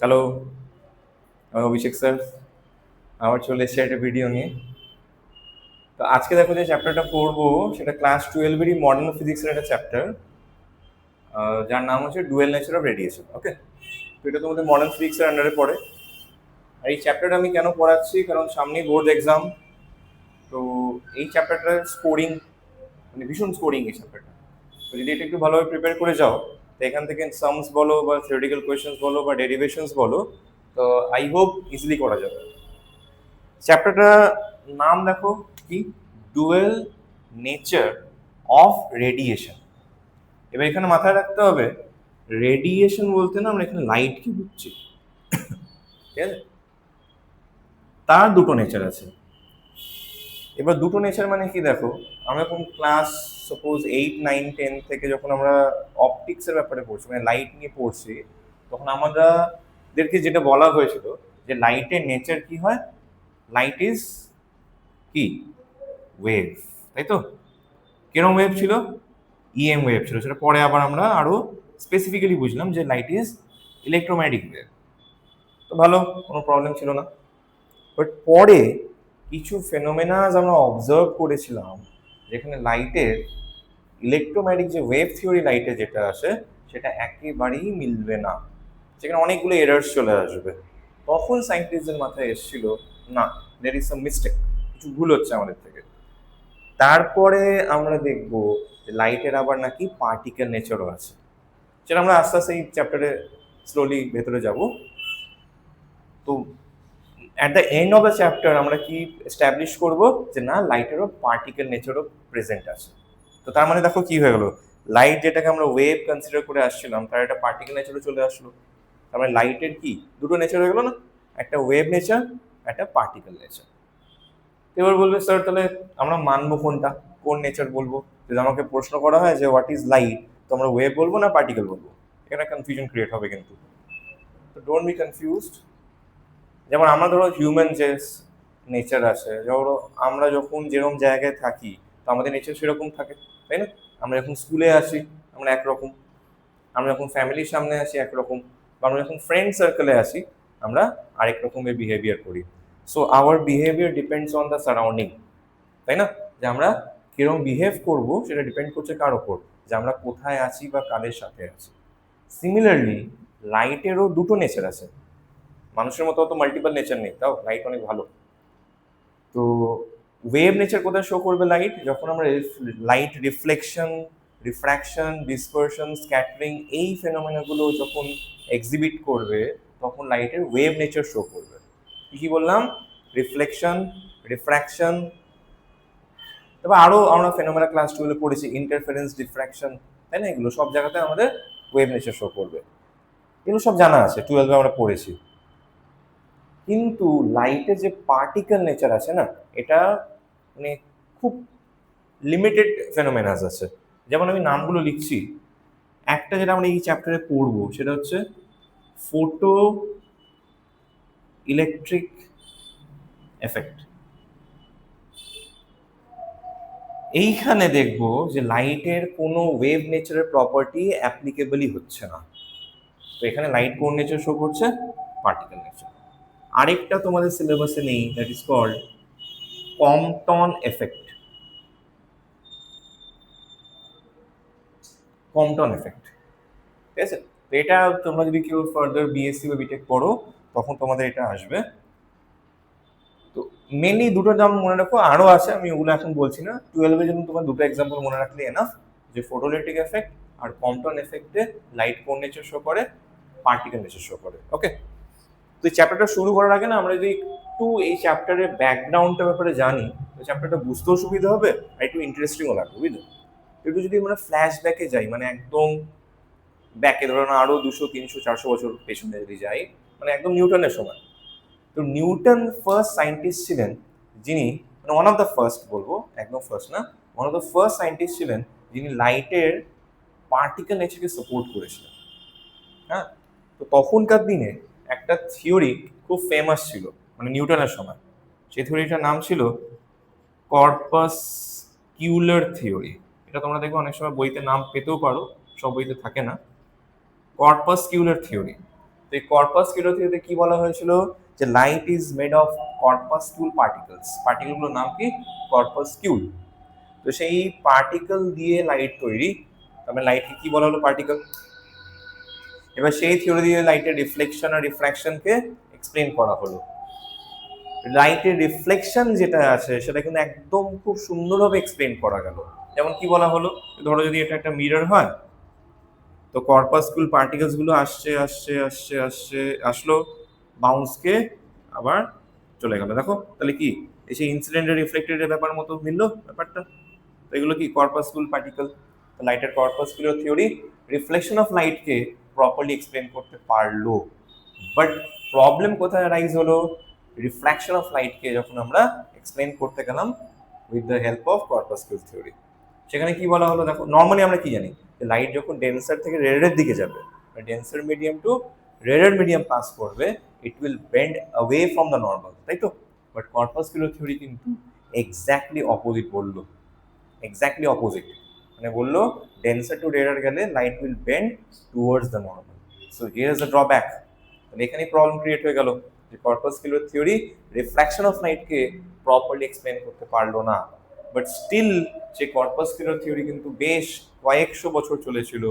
Hello, আমি অভিষেক sir. আবার চলে এসেছি একটা ভিডিও নিয়ে। তো আজকে দেখো যে চ্যাপ্টারটা পড়বো সেটা ক্লাস 12-এরই মডার্ন ফিজিক্সের একটা চ্যাপ্টার, যার নাম হচ্ছে ডুয়েল নেচার অফ রেডিয়েশন। ওকে, তো এটা তোমাদের মডার্ন ফিজিক্সের আন্ডারে পড়ে। আর এই চ্যাপ্টারটা আমি কেন পড়াচ্ছি, কারণ সামনেই বোর্ড এক্সাম। তো এই চ্যাপ্টারটার স্কোরিং মানে ভীষণ স্কোরিং এই চ্যাপ্টারটা। তো যদি এটা একটু ভালোভাবে প্রিপেয়ার করে যাও, তো এখান থেকে সামস বলো বা থিওরিটিক্যাল কোয়েশ্চেন্স বলো বা ডেরিভেশনস বলো, তো আই হোপ ইজিলি করা যাবে। চ্যাপ্টারটা নাম দেখো কি, ডুয়েল নেচার অফ রেডিয়েশন। এবার এখানে মাথায় রাখতে হবে, রেডিয়েশন বলতে না আমরা এখানে লাইট কি বুঝছি, ঠিক আছে? তার দুটো নেচার আছে। এবার দুটো নেচার মানে কি দেখো, আমরা যখন ক্লাস সাপোজ 8, 9, 10 থেকে যখন আমরা অপটিক্সের ব্যাপারে পড়ছি, মানে লাইট নিয়ে পড়ছি, তখন আমাদেরকে যেটা বলা হয়েছিল যে লাইটের নেচার কি হয়, লাইট ইজ কি, ওয়েভ, তাই তো? কিরম ওয়েভ ছিল? ইএম ওয়েভ ছিল। সেটা পরে আবার আমরা আরো স্পেসিফিক্যালি বুঝলাম যে লাইট ইজ ইলেকট্রোম্যাগনেটিক ওয়েভ। তো ভালো, কোনো প্রবলেম ছিল না। বাট পরে কিছু ফেনোমেনাজ আমরা অবজার্ভ করেছিলাম, যেখানে লাইটের ইলেকট্রোম্যাগনেটিক যে ওয়েভ থিওরি লাইটে যেটা আসে সেটা একেবারেই মিলবে না, সেখানে অনেকগুলো এরার্স চলে আসবে। তখন সায়েন্টিস্টদের মাথায় এসেছিল, না, দের ইজ সাম মিস্টেক, কিছু ভুল হচ্ছে আমাদের থেকে। তারপরে আমরা দেখব যে লাইটের আবার নাকি পার্টিকেল নেচারও আছে, সেটা আমরা আস্তে আস্তে এই চ্যাপ্টারে স্লোলি ভেতরে যাব। তো at the end of the chapter আমরা কি এস্টাবলিশ করব যে না, লাইটেরও পার্টিকেল নেচারও প্রেজেন্ট আছে। তো তার মানে দেখো কি হয়ে গেল, লাইট যেটাকে আমরা ওয়েভ কনসিডার করে আসছিলাম তার একটা পার্টিকেল নেচারও চলে আসলো। তার মানে লাইটের কি দুটো নেচার হয়ে গেল না, একটা ওয়েভ নেচার, একটা পার্টিকেল নেচার। এবার বলবে স্যার তাহলে আমরা মানবো কোনটা, কোন নেচার বলবো? যদি আমাকে প্রশ্ন করা হয় যে হোয়াট ইজ লাইট, তো আমরা ওয়েভ বলবো না পার্টিকেল বলবো? এখানে কনফিউশন ক্রিয়েট হবে কিন্তু। তো ডোন্ট বি কনফিউজড। যেমন আমরা ধরো হিউম্যান যে নেচার আছে, ধরো আমরা যখন যেরকম জায়গায় থাকি তো আমাদের নেচার সেরকম থাকে, তাই না? আমরা যখন স্কুলে আসি আমরা একরকম, আমরা যখন ফ্যামিলির সামনে আসি একরকম, বা আমরা যখন ফ্রেন্ড সার্কেলে আসি আমরা আরেক রকমের বিহেভিয়ার করি। So our behaviour depends on the surrounding, তাই না? যে আমরা কিরকম বিহেভ করব সেটা ডিপেন্ড করছে কার ওপর, যে আমরা কোথায় আছি বা কাদের সাথে আছি। সিমিলারলি লাইটেরও দুটো নেচার আছে, মানুষের মতো অত মাল্টিপল নেচার নেই, তাও লাইট অনেক ভালো। তো ওয়েভ নেচার কোথায় শো করবে লাইট, যখন আমরা light reflection, refraction, dispersion, scattering এই ফেনোমেনাগুলো যখন এক্সিবিট করবে তখন লাইটের ওয়েভ নেচার শো করবে। কি বললাম? রিফ্লেকশন, রিফ্র্যাকশন, তবে আরও আমরা ফেনোমেনা ক্লাস 12 পড়েছি, ইন্টারফারেন্স, ডিফ্র্যাকশন, তাই না? এগুলো সব জায়গাতে আমাদের ওয়েভ নেচার শো করবে, এগুলো সব জানা আছে, 12 আমরা পড়েছি। কিন্তু লাইটের যে পার্টিকেল নেচার আছে না, এটা মানে খুব লিমিটেড ফেনোমেনাস আছে। যেমন আমি নামগুলো লিখছি, একটা যেটা আমরা এই চ্যাপ্টারে পড়বো সেটা হচ্ছে ফোটো ইলেকট্রিক এফেক্ট। এইখানে দেখবো যে লাইটের কোনো ওয়েভ নেচারের প্রপার্টি অ্যাপ্লিকেবলই হচ্ছে না। তো এখানে লাইট কোন নেচার শো করছে? Particle nature. আরেকটা তোমাদের সিলেবাসে নেই, that is called Compton effect. Compton effect, ঠিক আছে? তো এটা তোমরা যদি কেউ ফার্দার বিএসসি বা বিটেক পড়ো তখন তোমাদের এটা আসবে। তো মেনলি দুটো নাম মনে রাখো, আরও আছে আমি ওগুলো এখন বলছি না। 12-এর জন্য তোমার দুটো এক্সাম্পল মনে রাখলে এনাফ, যে ফটোইলেকট্রিক এফেক্ট আর কম্পটন এফেক্টে লাইট কোন নেচার শো করে, পার্টিকেল নেচার শো করে। ওকে, তো এই চ্যাপ্টারটা শুরু করার আগে না আমরা যদি একটু এই চ্যাপ্টারের ব্যাকগ্রাউন্ডটার ব্যাপারে জানি, তো চ্যাপ্টারটা বুঝতেও সুবিধা হবে আর একটু ইন্টারেস্টিংও লাগবে, বুঝলে? একটু যদি আমরা ফ্ল্যাশ ব্যাকে যাই, মানে একদম ব্যাকে, ধরো না আরো 200, 300, 400 বছর পেছনে যদি যাই, মানে একদম নিউটনের সময়। তো নিউটন ফার্স্ট সায়েন্টিস্ট ছিলেন যিনি, মানে ওয়ান অফ দ্য ফার্স্ট বলবো, একদম ফার্স্ট না, one of the first scientist ছিলেন যিনি লাইটের পার্টিকেল নেচারকে সাপোর্ট করেছিলেন। হ্যাঁ, তো তখনকার দিনে একটা থিওরি খুব ফেমাস ছিল, মানে নিউটনের সময়। সেই থিওরিটার নাম ছিল কর্পাসকিউলার থিওরি। এটা তোমরা দেখবে অনেক সময় বইতে নাম পেতেও পারো, সব বইতে থাকে না। Corpuscular theory. তো এই কর্পাসকুলার থিওরিতে কি বলা হয়েছিল যে light is made of corpuscle particles, পার্টিকেলগুলোর নাম কি কর্পাসকুল। তো সেই পার্টিকেল দিয়ে লাইট তৈরি, তারপরে লাইটকে কি বলা হলো পার্টিকেল। এবার সেই থিওরি দিয়ে লাইটের রিফ্লেকশন আর রিফ্র্যাকশনকে এক্সপ্লেন করা হলো। লাইটের রিফ্লেকশন যেটা আছে সেটা কিন্তু একদম খুব সুন্দরভাবে এক্সপ্লেন করা গেল। যেমন কি বলা হলো, ধরো যদি এটা একটা মিরর হয়, তো কর্পাসকুল পার্টিকেলস গুলো আসছে আসছে আসছে আসছে আসলো, বাউন্সকে আবার চলে গেল। দেখো তাহলে কি এই সেই ইনসিডেন্টের রিফ্লেক্টেডের ব্যাপার মতো মিললো ব্যাপারটা। তো এগুলো কি কর্পাসকুল পার্টিকেল। লাইটের কর্পাসকুলার থিওরি রিফ্লেকশন অফ লাইটকে প্রপারলি এক্সপ্লেন করতে পারলো। বাট প্রবলেম কোথায় রাইজ হলো, রিফ্র্যাকশন অফ লাইটকে যখন আমরা এক্সপ্লেন করতে গেলাম with the help of corpuscular theory, সেখানে কি বলা হলো, দেখো নর্মালি আমরা কি জানি যে লাইট যখন ডেন্সার থেকে রেয়ারের দিকে যাবে, denser medium to rare medium pass করবে, it will bend away from the normal, তাই তো। বাট কর্পাসকুলার থিওরি কিন্তু এক্স্যাক্টলি অপোজিট বললো, এক্স্যাক্টলি অপোজিট, মানে বললো ডেন্সার টু রেয়ার গেলে light will bend towards the normal. So here is the drawback. তাহলে এখানেই প্রবলেম ক্রিয়েট হয়ে গেল যে কর্পাসকুলার থিওরি রিফ্র্যাকশন অফ লাইটকে প্রপারলি এক্সপ্লেন করতে পারলো না। বাট স্টিল সেই কর্পাসকুলার থিওরি কিন্তু বেশ কয়েকশো বছর চলেছিল।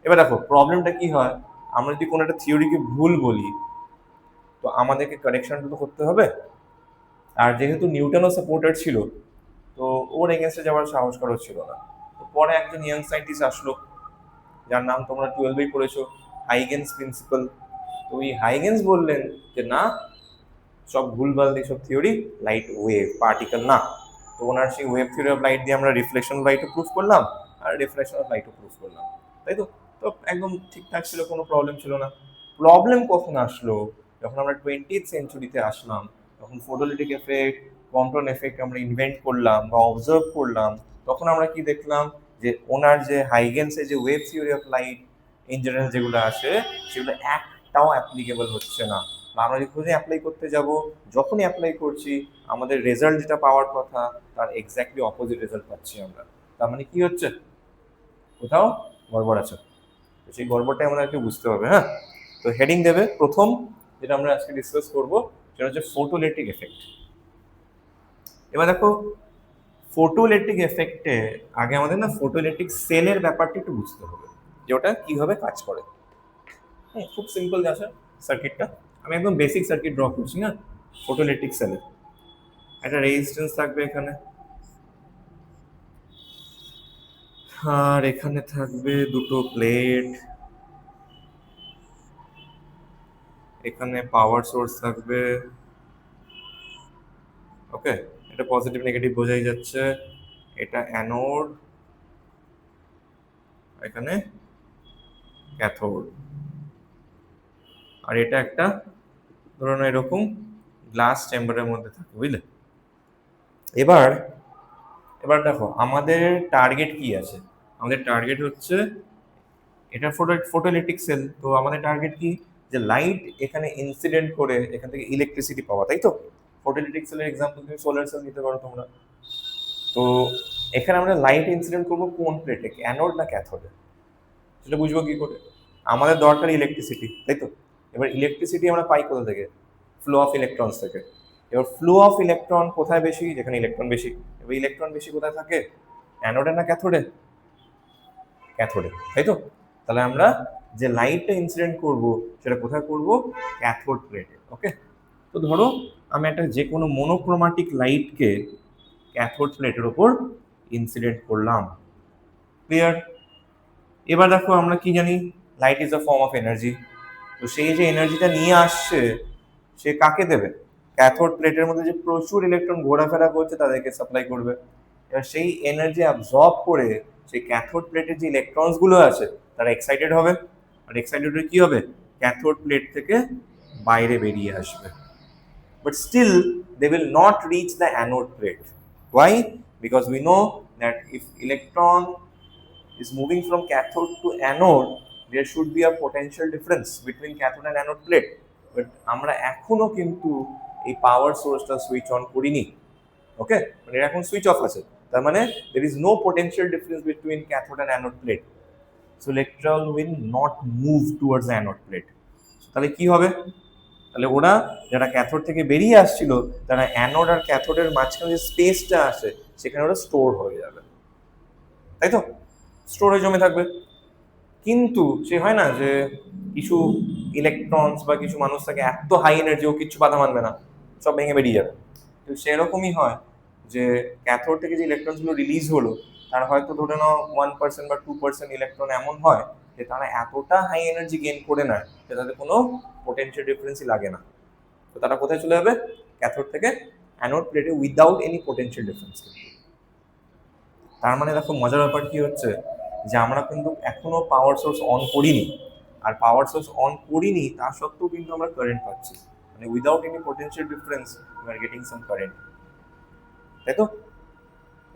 এবার দেখো প্রবলেমটা কি হয়, আমরা যদি কোনো একটা থিওরিকে ভুল বলি তো আমাদেরকে কারেকশনটা তো করতে হবে। আর যেহেতু নিউটনও সাপোর্টার ছিল, তো ওর এগেনস্টে যাওয়ার সাহস কারো ছিল না। তো পরে একজন ইয়াং সায়েন্টিস্ট আসলো, যার নাম তোমরা 12-এই পড়েছো, হাইগেন্স প্রিন্সিপাল। তো ওই হাইগেন্স বললেন যে না, সব ভুলভাল এইসব থিওরি, লাইট ওয়েভ পার্টিকেল না। তো ওনার সেই ওয়েভ থিওরি অফ লাইট দিয়ে আমরা রিফ্লেকশন অফ লাইটও প্রুফ করলাম আর রিফ্লেকশন অফ লাইটও প্রুফ করলাম, তাই তো। তো একদম ঠিকঠাক ছিল, কোনো প্রবলেম ছিল না। প্রবলেম কখন আসলো, যখন আমরা 20th সেঞ্চুরিতে আসলাম, তখন ফটোলিটিক এফেক্ট, কন্ট্রোল এফেক্ট আমরা ইনভেন্ট করলাম বা অবজার্ভ করলাম। তখন আমরা কি দেখলাম যে ওনার যে হাইগেন্সের যে wave theory of light in general যেগুলো আসে, সেগুলো একটাও অ্যাপ্লিকেবল হচ্ছে না। আমরা যখনই অ্যাপ্লাই করতে যাব, যখনই অ্যাপ্লাই করছি, আমাদের রেজাল্ট যেটা পাওয়ার কথা তার এক্স্যাক্টলি অপোজিট রেজাল্ট পাচ্ছি আমরা। তার মানে কি হচ্ছে, কোথাও গড়বড় আছে। তো সেই গড়বড়টাই আমাদেরকে বুঝতে হবে। হ্যাঁ, তো হেডিং দেবে প্রথম যেটা আমরা আজকে ডিসকাস করবো সেটা হচ্ছে ফটোইলেকট্রিক এফেক্ট। এবার দেখো ফটোইলেকট্রিক এফেক্টে আগে আমাদের না ফটোইলেকট্রিক সেলের ব্যাপারটা একটু বুঝতে হবে, যে ওটা কিভাবে কাজ করে। হ্যাঁ, খুব সিম্পল আছে সার্কিটটা। আমি একদম বেসিক সার্কিট ড্র করছি না। ফটোইলেকট্রিক সেলে একটা রেজিস্ট্যান্স থাকবে এখানে, আর এখানে থাকবে দুটো প্লেট, এখানে পাওয়ার সোর্স থাকবে। ওকে, এটা পজিটিভ নেগেটিভ বোঝাই যাচ্ছে। এটা অ্যানোড, এখানে ক্যাথোড, আর এটা একটা ধরুন এরকম গ্লাস চেম্বারের মধ্যে থাকে, বুঝলে। এবার এবার দেখো আমাদের টার্গেট কি আছে। আমাদের টার্গেট হচ্ছে এটা ফটোইলেকট্রিক সেল। তো আমাদের টার্গেট কি, যে লাইট এখানে ইনসিডেন্ট করে এখান থেকে ইলেকট্রিসিটি পাওয়া, তাই তো। ফটোইলেকট্রিক সেলের এক্সাম্পল তুমি সোলার সেল নিতে পারো তোমরা। তো এখানে আমরা লাইট ইনসিডেন্ট করবো কোন প্লেটে, অ্যানোড না ক্যাথোডে, সেটা বুঝবো কি করে। আমাদের দরকার ইলেকট্রিসিটি, তাই তো। এবার ইলেকট্রিসিটি আমরা পাই কোথা থেকে, ফ্লো অফ ইলেকট্রনস থেকে। এবার ফ্লো অফ ইলেকট্রন কোথায় বেশি, যেখানে ইলেকট্রন বেশি। এবার ইলেকট্রন বেশি কোথায় থাকে, অ্যানোডে না ক্যাথোডে, ক্যাথোডে, তাই তো। তাহলে আমরা যে লাইটটা ইনসিডেন্ট করব সেটা কোথায় করব, ক্যাথোড প্লেটে। ওকে, তো ধরো আমি একটা যে কোনো মোনোক্রোমাটিক লাইটকে ক্যাথোড প্লেটের ওপর ইনসিডেন্ট করলাম। ক্লিয়ার। এবার দেখো আমরা কি জানি, light is a form of energy. তো সেই যে এনার্জিটা নিয়ে আসছে সে কাকে দেবে, ক্যাথোড প্লেটের মধ্যে যে প্রচুর ইলেকট্রন ঘোরাফেরা করছে তাদেরকে সাপ্লাই করবে। এবার সেই এনার্জি অ্যাবজর্ব করে সেই ক্যাথোড প্লেটের যে ইলেকট্রনস গুলো আছে তারা এক্সাইটেড হবে, আর এক্সাইটেড হয়ে কি হবে, ক্যাথোড প্লেট থেকে বাইরে বেরিয়ে আসবে। But still they will not reach the anode plate. Why? Because we know that if electron is moving from cathode to anode, there should be a potential difference between cathode and anode plate. But আমরা এখনো কিন্তু এই পাওয়ার সোর্সটা switch on করিনি। ওকে, মানে এটা এখন switch off আছে, তার মানে there is no potential difference between cathode and anode plate. So electron will not move towards the anode plate. তাহলে কি হবে? তাহলে ওরা যারা ক্যাথোড থেকে বেরিয়ে আসছিল তারা অ্যানোড আর ক্যাথোডের মাঝখানে যে স্পেসটা আছে সেখানে ওরা স্টোর হয়ে যাবে, তাই তো? স্টোর হয়ে জমে থাকবে। কিন্তু সে হয় না যে কিছু ইলেকট্রনস বা কিছু মানুষ থাকে এত হাই এনার্জি ও কিছু বাধা মানবে না, সব ভেঙে বেরিয়ে যাবে। তো সেরকমই হয় যে ক্যাথোড থেকে যে ইলেকট্রনসগুলো রিলিজ হলো তার হয়তো ধরে নাও 1% বা 2% ইলেকট্রন এমন হয় যে তারা এতটা হাই এনার্জি গেইন করে নেয় যে তাদের কোনো পোটেনশিয়াল ডিফারেন্সই লাগে না। তো তারা কোথায় চলে যাবে? ক্যাথোড থেকে অ্যানোড প্লেটে উইদাউট এনি পোটেনশিয়াল ডিফারেন্স। তার মানে দেখো মজার ব্যাপার কি হচ্ছে যে আমরা কিন্তু এখনো পাওয়ার সোর্স অন করিনি, আর পাওয়ার সোর্স অন করিনি তা সত্ত্বেও কিন্তু আমরা কারেন্ট পাচ্ছি, মানে without any potential difference we are getting some current, তাই তো?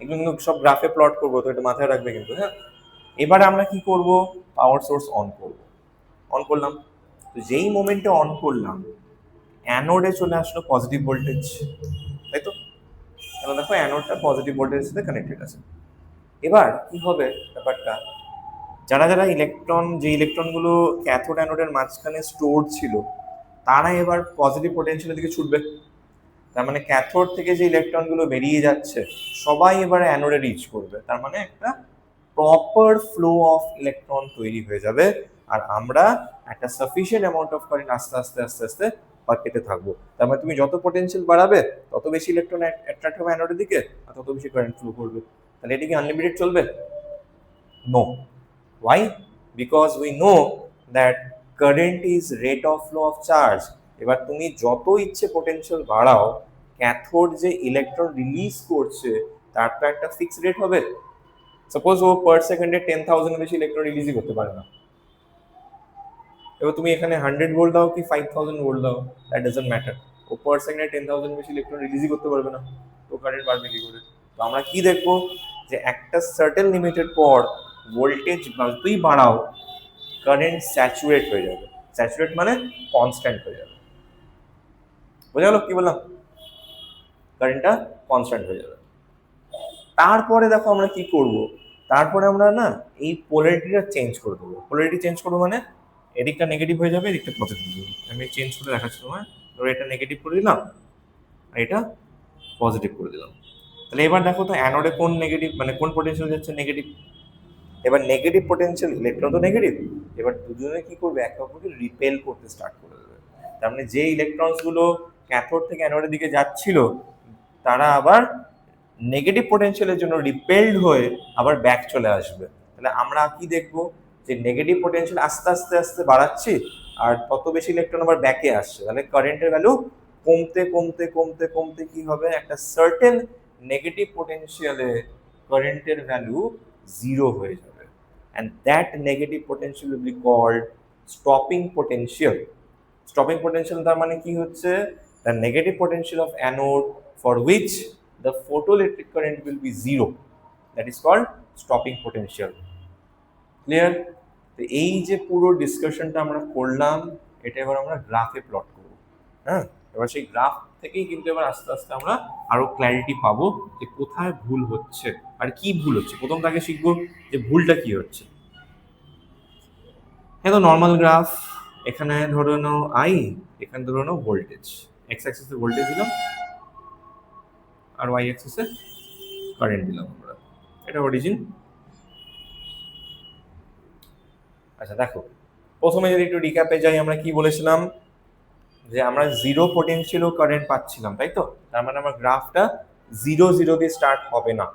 এগুলো কিন্তু সব গ্রাফে প্লট করবো, তো এটা মাথায় রাখবে কিন্তু। হ্যাঁ, এবারে আমরা কি করব? পাওয়ার সোর্স অন করব। অন করলাম, তো যেই মোমেন্টে অন করলাম অ্যানোডে চলে আসলো পজিটিভ ভোল্টেজ, তাই তো? তাহলে দেখো অ্যানোডটা পজিটিভ ভোল্টেজের সাথে কানেক্টেড আছে। এবার কি হবে ব্যাপারটা, যারা যারা যে ইলেকট্রনগুলো ক্যাথোড অ্যানোডের মাঝখানে স্টোর ছিল তারা এবার পজিটিভ পোটেনশিয়ালের দিকে ছুটবে। তার মানে ক্যাথোড থেকে যে ইলেকট্রনগুলো বেরিয়ে যাচ্ছে সবাই এবার অ্যানোডে রিচ করবে, তার মানে একটা প্রপার ফ্লো অফ ইলেকট্রন তৈরি হয়ে যাবে, আর আমরা একটা সাফিসিয়েন্ট অ্যামাউন্ট অফ কারেন্ট আস্তে আস্তে আস্তে আস্তে পেতে থাকবো। তার মানে তুমি যত পোটেনশিয়াল বাড়াবে তত বেশি ইলেকট্রন অ্যাট্রাক্ট হবে অ্যানোডের দিকে আর তত বেশি কারেন্ট ফ্লো করবে। তাহলে এটা কি আনলিমিটেড চলবে? No. Why? Because we know that current is rate of flow of charge. এবার তুমি যত ইচ্ছে পোটেনশিয়াল বাড়াও ক্যাথোড যে ইলেকট্রন রিলিজ করছে তার তো একটা ফিক্সড রেট হবে। সাপোজ ও পার সেকেন্ডে 10,000 বেশি ইলেকট্রন রিলিজই করতে পারে না। এবার তুমি এখানে 100 ভোল্ট দাও কি 5000 ভোল্ট দাও, দ্যাট ডাজন্ট ম্যাটার, ও পার সেকেন্ডে 10,000 বেশি ইলেকট্রন রিলিজই করতে পারবে না, তো কারেন্ট বাড়বে কি করে? তো আমরা কি দেখবো যে একটা সার্টেন লিমিটের পর ভোল্টেজ যতই বাড়াও কারেন্ট স্যাচুরেট হয়ে যাবে। স্যাচুরেট মানে কনস্ট্যান্ট হয়ে যাবে। বোঝা গেল কি বললাম? কারেন্টটা কনস্ট্যান্ট হয়ে যাবে। তারপরে দেখো আমরা কি করব, তারপরে আমরা না এই পোলারিটিটা চেঞ্জ করে দেবো। পোলারিটি চেঞ্জ করবো মানে এদিকটা নেগেটিভ হয়ে যাবে, এদিকটা পজিটিভ হয়ে যাবে। আমি চেঞ্জ করে দেখাচ্ছি তোমায়। ধরো এটা নেগেটিভ করে দিলাম আর এটা পজিটিভ করে দিলাম। তাহলে এবার দেখো তো অ্যানোডে কোন নেগেটিভ, মানে কোন পোটেনশিয়াল যাচ্ছে? নেগেটিভ। এবার নেগেটিভ পোটেনশিয়াল ইলেকট্রন তো নেগেটিভ, এবার দুজনে কি করবে? একে অপরকে রিপেল করতে স্টার্ট করে দেবে। তার মানে যে ইলেকট্রনসগুলো ক্যাথোড থেকে অ্যানোডের দিকে যাচ্ছিল তারা আবার নেগেটিভ পোটেনশিয়ালের জন্য রিপেলড হয়ে আবার ব্যাক চলে আসবে। তাহলে আমরা কি দেখবো যে নেগেটিভ পোটেনশিয়াল আস্তে আস্তে আস্তে বাড়াচ্ছি আর তত বেশি ইলেকট্রন আবার ব্যাকে আসছে, তাহলে কারেন্টের ভ্যালু কমতে কমতে কমতে কমতে কি হবে? একটা সার্টেন নেগেটিভ পোটেনশিয়ালে কারেন্টের ভ্যালু জিরো হয়ে যাবে, and that negative potential will be called stopping potential. Stopping potential তার মানে কি হচ্ছে? The negative potential of anode for which the photoelectric current will be zero, that is called stopping potential. Clear? তো এই যে পুরো ডিসকাশনটা আমরা করলাম এটা এবার আমরা গ্রাফে প্লট করব। হ্যাঁ, এবার সেই গ্রাফ থেকেই কিন্তু এবার আস্তে আস্তে আমরা আরো ক্ল্যারিটি পাবো যে কোথায় ভুল হচ্ছে আর কি ভুল হচ্ছে। প্রথম তাকে শিখবো যে ভুলটা কি হচ্ছে। হ্যাঁ, তো নর্মাল গ্রাফ, এখানে ধরে নাও আই, এখানে ধরে নাও ভোল্টেজ, এক্স অ্যাক্সিসে ভোল্টেজ দিলাম আর ওয়াই অ্যাক্সিসে কারেন্ট দিলাম আমরা। এটা অরিজিন। আচ্ছা দেখো, প্রথমে যদি একটু রিক্যাপে যাই, আমরা কি বলেছিলাম যে আমরা জিরো পোটেনশিয়াল কারেন্ট পাচ্ছিলাম, তাই তো? তার মানে আমার গ্রাফটা 0 0 দিয়ে স্টার্ট হবে না,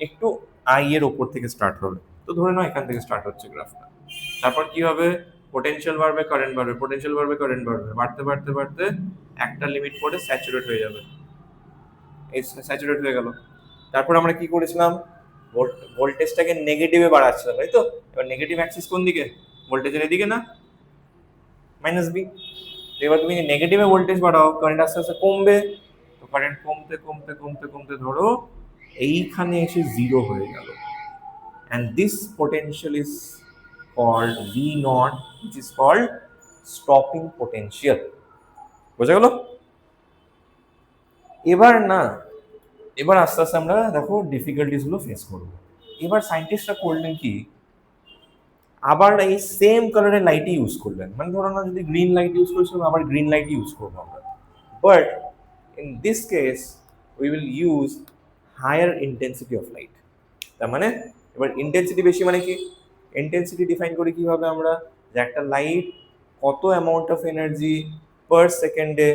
একটু আই এর ওপর থেকে স্টার্ট হবে। তো ধরে নাও এখান থেকে স্টার্ট হচ্ছে গ্রাফটা। তারপর কি হবে? পোটেনশিয়াল বাড়বে, কারেন্ট বাড়বে, পোটেনশিয়াল বাড়বে, কারেন্ট বাড়বে, বাড়তে বাড়তে বাড়তে একটা লিমিট পরে স্যাচুরেট হয়ে যাবে। এই স্যাচুরেট হয়ে গেল। তারপর আমরা কি করেছিলাম? ভোল্টেজটাকে নেগেটিভে বাড়াচ্ছিলাম, তাই তো? এবার নেগেটিভ অ্যাক্সিস কোন দিকে? ভোল্টেজের এদিকে না, মাইনাস বি। এবার তুমি নেগেটিভে ভোল্টেজ বাড়াও কারেন্ট আস্তে আস্তে কমবে, তো কারেন্ট কমতে কমতে কমতে কমতে ধরো এইখানে এসে জিরো হয়ে গেল, and this potential is called V naught, which is called stopping potential. বোঝা গেল? এবার না, এবার আস্তে আস্তে আমরা দেখো ডিফিকাল্টিস গুলো ফেস করবো। এবার সায়েন্টিস্টরা করলেন কি, আবার এই সেম কালারের লাইটই ইউজ করলেন, মানে ধরো না যদি গ্রিন লাইট ইউজ করেছিলাম আবার গ্রিন লাইট ইউজ করবো আমরা, but in this case we will use higher intensity of light. তার মানে এবার ইন্টেন্সিটি বেশি মানে কি, ইন্টেন্সিটি ডিফাইন করি কিভাবে আমরা, যে একটা লাইট কত অ্যামাউন্ট অফ এনার্জি পার সেকেন্ডে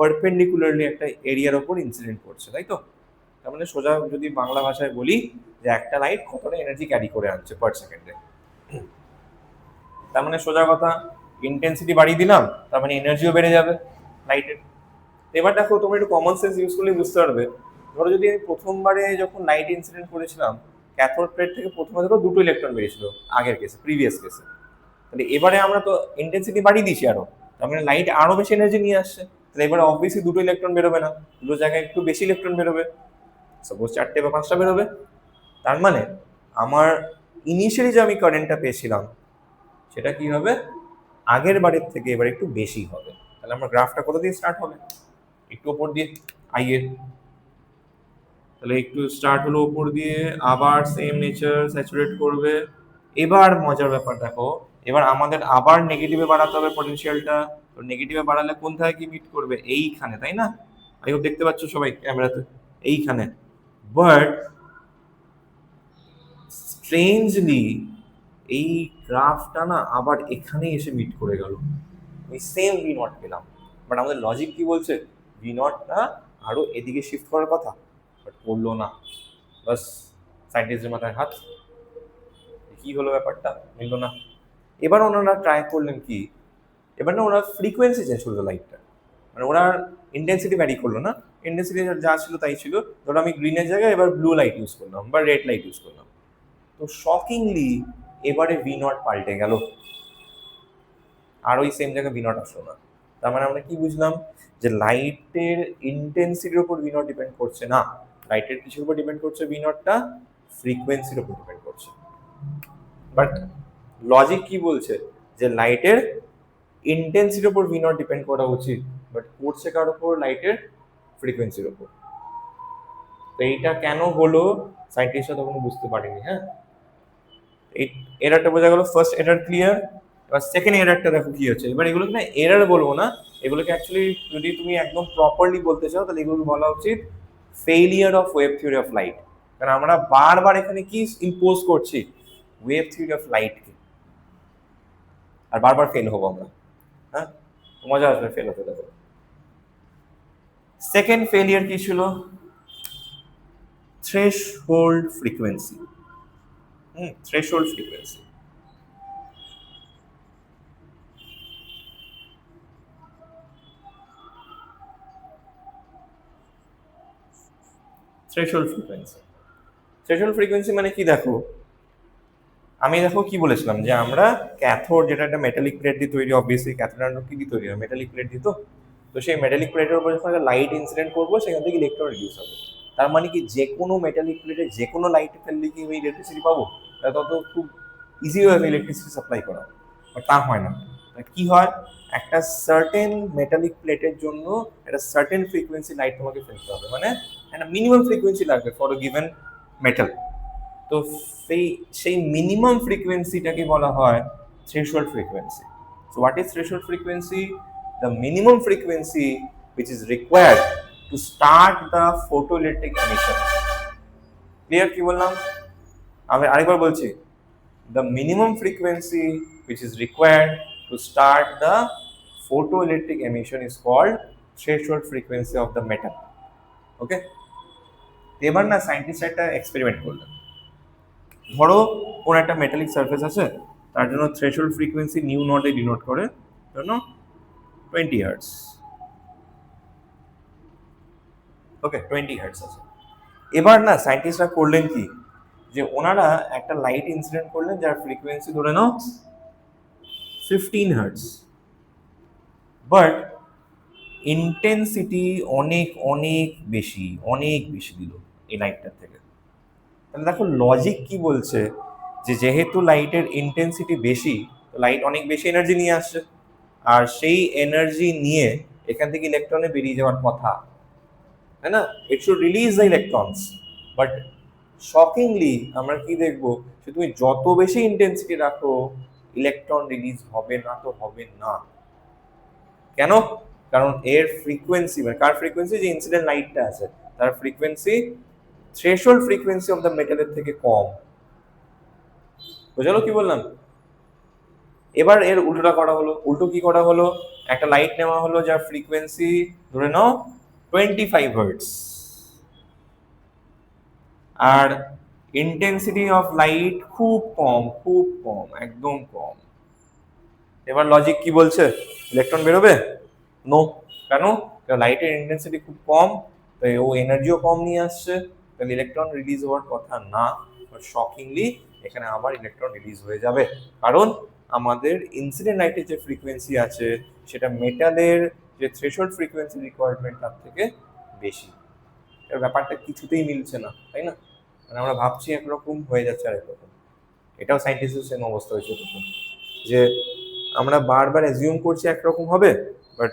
পারপেন্ডিকুলারলি একটা এরিয়ার ওপর ইনসিডেন্ট করছে, তাই তো? তার মানে সোজা যদি বাংলা ভাষায় বলি যে একটা লাইট কতটা এনার্জি ক্যারি করে আনছে পার সেকেন্ডে, তার মানে সোজা কথা ইন্টেন্সিটি বাড়িয়ে দিলাম, তার মানে এনার্জিও বেড়ে যাবে লাইটের। এবার দেখো তোমরা একটু কমন সেন্স ইউজ করলে বুঝতে পারবে। ধরো যদি আমি প্রথমবারে যখন লাইট ইনসিডেন্ট করেছিলাম, ক্যাথোড প্লেট থেকে প্রথমে ধরো দুটো ইলেকট্রন বেরিয়েছিল আগের কেসে, প্রিভিয়াস কেসে, তাহলে এবারে আমরা তো ইন্টেন্সিটি বাড়িয়ে দিয়েছি আরো, তার মানে লাইট আরো বেশি এনার্জি নিয়ে আসছে, তাহলে এবারে অবভিয়াসলি দুটো ইলেকট্রন বেরোবে না, দুটো জায়গায় একটু বেশি ইলেকট্রন বেরোবে, সাপোজ 4টে বা 5টা বেরোবে। তার মানে আমার ইনিশিয়ালি যে আমি কারেন্টটা পেয়েছিলাম সেটা কি হবে, আগের বারের থেকে এবার একটু বেশি হবে। তাহলে আমার গ্রাফটা কোথা দিয়ে স্টার্ট হবে, একটু ওপর দিয়ে আইয়ের, তাহলে একটু স্টার্ট হলো উপর দিয়ে, আবার সেম নেচার স্যাচুরেট করবে। এবার মজার ব্যাপার দেখো, এবার আমাদের আবার নেগেটিভে বাড়াতে হবে পটেনশিয়ালটা, তো নেগেটিভে বাড়ালে কোন থেকে কি মিট করবে, এইখানে, তাই না? আই হোপ দেখতে পাচ্ছ সবাই ক্যামেরাতে, এইখানে। বাট স্ট্রেঞ্জলি এই গ্রাফটা না আবার এখানেই এসে মিট করে গেল, ওই সেম ভি নট পেলাম। বাট আমাদের লজিক কি বলছে, ভি নটটা আরো এদিকে শিফট করার কথা, বাট করলো না। বাস সায়েন্টিস্টের মাথায় হাত, কি হলো ব্যাপারটা, মিললো না। এবার ওনারা ট্রাই করলেন কি, এবার না ওরা ফ্রিকোয়েন্সি চেঞ্জ করলো লাইটটা, মানে ওরা ইন্টেন্সিটি ভ্যারি করলো না, ইন্টেন্সিটি যা ছিল তাই ছিল। ধরো আমি গ্রিনের জায়গায় এবার ব্লু লাইট ইউজ করলাম বা রেড লাইট ইউজ করলাম, তো শকিংলি এবারে ভি নট পাল্টে গেল, আর ওই সেম জায়গায় ভি নট আসলো না। তার মানে আমরা কি বুঝলাম, যে লাইটের ইন্টেন্সিটির উপর ভি নট ডিপেন্ড করছে না, লাইটের কিছুর উপর ডিপেন্ড করছে, ভি নটটা ফ্রিকোয়েন্সির উপর ডিপেন্ড করছে। বাট লজিক কি বলছে, যে লাইটের ইন্টেন্সিটির উপর ভি নট ডিপেন্ড করা উচিত, বাট করছে কার উপর, লাইটের ফ্রিকোয়েন্সির উপর। তো এইটা কেন হলো সায়েন্টিস্টরা তখন বুঝতে পারেনি। হ্যাঁ, এই এরারটা বোঝা গেল, ফার্স্ট এরার ক্লিয়ার। এবার সেকেন্ড এরারটা দেখো কি হচ্ছে। এবার এগুলোকে না এরার বলবো না, এগুলোকে অ্যাকচুয়ালি যদি তুমি একদম প্রপারলি বলতে চাও তাহলে এগুলোকে বলা উচিত failure of wave theory of light. কারণ আমরা বারবার এখানে কি ইম্পোজ করছি, ওয়েভ থিওরি অফ লাইটকে, আর বারবার ফেল হবো আমরা। হ্যাঁ, মজা আসবে ফেল হতে। দেখো সেকেন্ড ফেলিয়ার কি ছিল, threshold frequency. Threshold frequency, threshold frequency. Threshold frequency মানে কি দেখো, আমি দেখো কি বলেছিলাম, যে আমরা ক্যাথোড যেটা একটা মেটালিক প্লেট দিয়ে তৈরি, অবভিয়াসলি ক্যাথোড অ্যানোড কি দিয়ে তৈরি হয়, মেটালিক প্লেট দিয়ে। তো সেই মেটালিক প্লেটের উপর যখন একটা লাইট ইনসিডেন্ট করবো সেখান থেকে ইলেকট্রন রিডিউস হবে। তার মানে কি যে কোনো মেটালিক প্লেটে যে কোনো লাইট ফেললে কি ওই ইলেকট্রিসিটি পাবো, তাহলে তত খুব ইজি হয়ে যাবে ইলেকট্রিসিটি সাপ্লাই করা, বাট তা হয় না। কি হয়, একটা সার্টেন মেটালিক প্লেটের জন্য একটা সার্টেন ফ্রিকোয়েন্সি লাইট তোমাকে ফেলতে হবে, মানে একটা মিনিমাম ফ্রিকোয়েন্সি লাগবে ফর আ গিভেন মেটাল। তো সেই সেই মিনিমাম ফ্রিকোয়েন্সিটাকে বলা হয় threshold frequency. So what is threshold frequency, the minimum frequency which is required to start the photoelectric emission. Clear কি বললাম, আমি আরেকবার বলছি, the minimum frequency which is required to start the photoelectric emission is called threshold frequency of the metal. ওকে, এবার না scientist একটা experiment করলেন। ধরো কোন একটা মেটালিক সারফেস আছে, তার জন্য থ্রেশহোল্ড ফ্রিকোয়েন্সি নিউ নটে ডিনোট করে জন্য 20 হার্টজ। ওকে, 20 হার্টজ আছে। এবার না সায়েন্টিস্টরা করলেন কি, যে ওনারা একটা লাইট ইনসিডেন্ট করলেন যার ফ্রিকোয়েন্সি ধরে নাও 15 হার্টজ, বাট ইন্টেন্সিটি অনেক অনেক বেশি, অনেক বেশি দিল এই লাইটটার থেকে। তাহলে দেখো লজিক কি বলছে, যে যেহেতু লাইটের ইন্টেন্সিটি বেশি, তো লাইট অনেক বেশি এনার্জি নিয়ে আসছে, আর সেই এনার্জি নিয়ে এখান থেকে ইলেকট্রনে বেরিয়ে যাওয়ার কথা, তাই না? It should release the electrons. But shockingly আমরা কি দেখবো, যে তুমি যত বেশি ইন্টেন্সিটি রাখো ইলেকট্রন রিলিজ হবে না তো হবে না। কেন? কারণ এর ফ্রিকোয়েন্সি, মানে কার ফ্রিকোয়েন্সি, যে ইনসিডেন্ট লাইটটা আছে তার frequency threshold frequency of the মেটালের থেকে কম। বুঝলো কি বললাম? এবার এর উল্টোটা করা হলো। উল্টো কি করা হলো? একটা লাইট নেওয়া হলো যার ফ্রিকোয়েন্সি ধরে নাও 25 হার্টজ, আর ইন্টেন্সিটি অফ লাইট খুব কম, খুব কম, একদম কম। এবার লজিক কি বলছে? ইলেকট্রন বেরোবে? নো। কেন? লাইটের ইন্টেন্সিটি খুব কম, তাই ও এনার্জিও কম নিয়ে আসছে, তাহলে ইলেকট্রন রিলিজ হওয়ার কথা না। বাট শকিংলি এখানে আবার ইলেকট্রন রিলিজ হয়ে যাবে, কারণ আমাদের ইনসিডেন্ট লাইটের যে ফ্রিকোয়েন্সি আছে সেটা মেটালের যে থ্রেশহোল্ড ফ্রিকোয়েন্সি রিকোয়ারমেন্ট তার থেকে বেশি। এর ব্যাপারটা কিছুতেই মিলছে না, তাই না? মানে আমরা ভাবছি একরকম, হয়ে যাচ্ছে আর একরকম। এটাও সায়েন্টিস্টের সেম অবস্থা হয়েছে তখন, যে আমরা বারবার অ্যাজিউম করছি একরকম হবে, বাট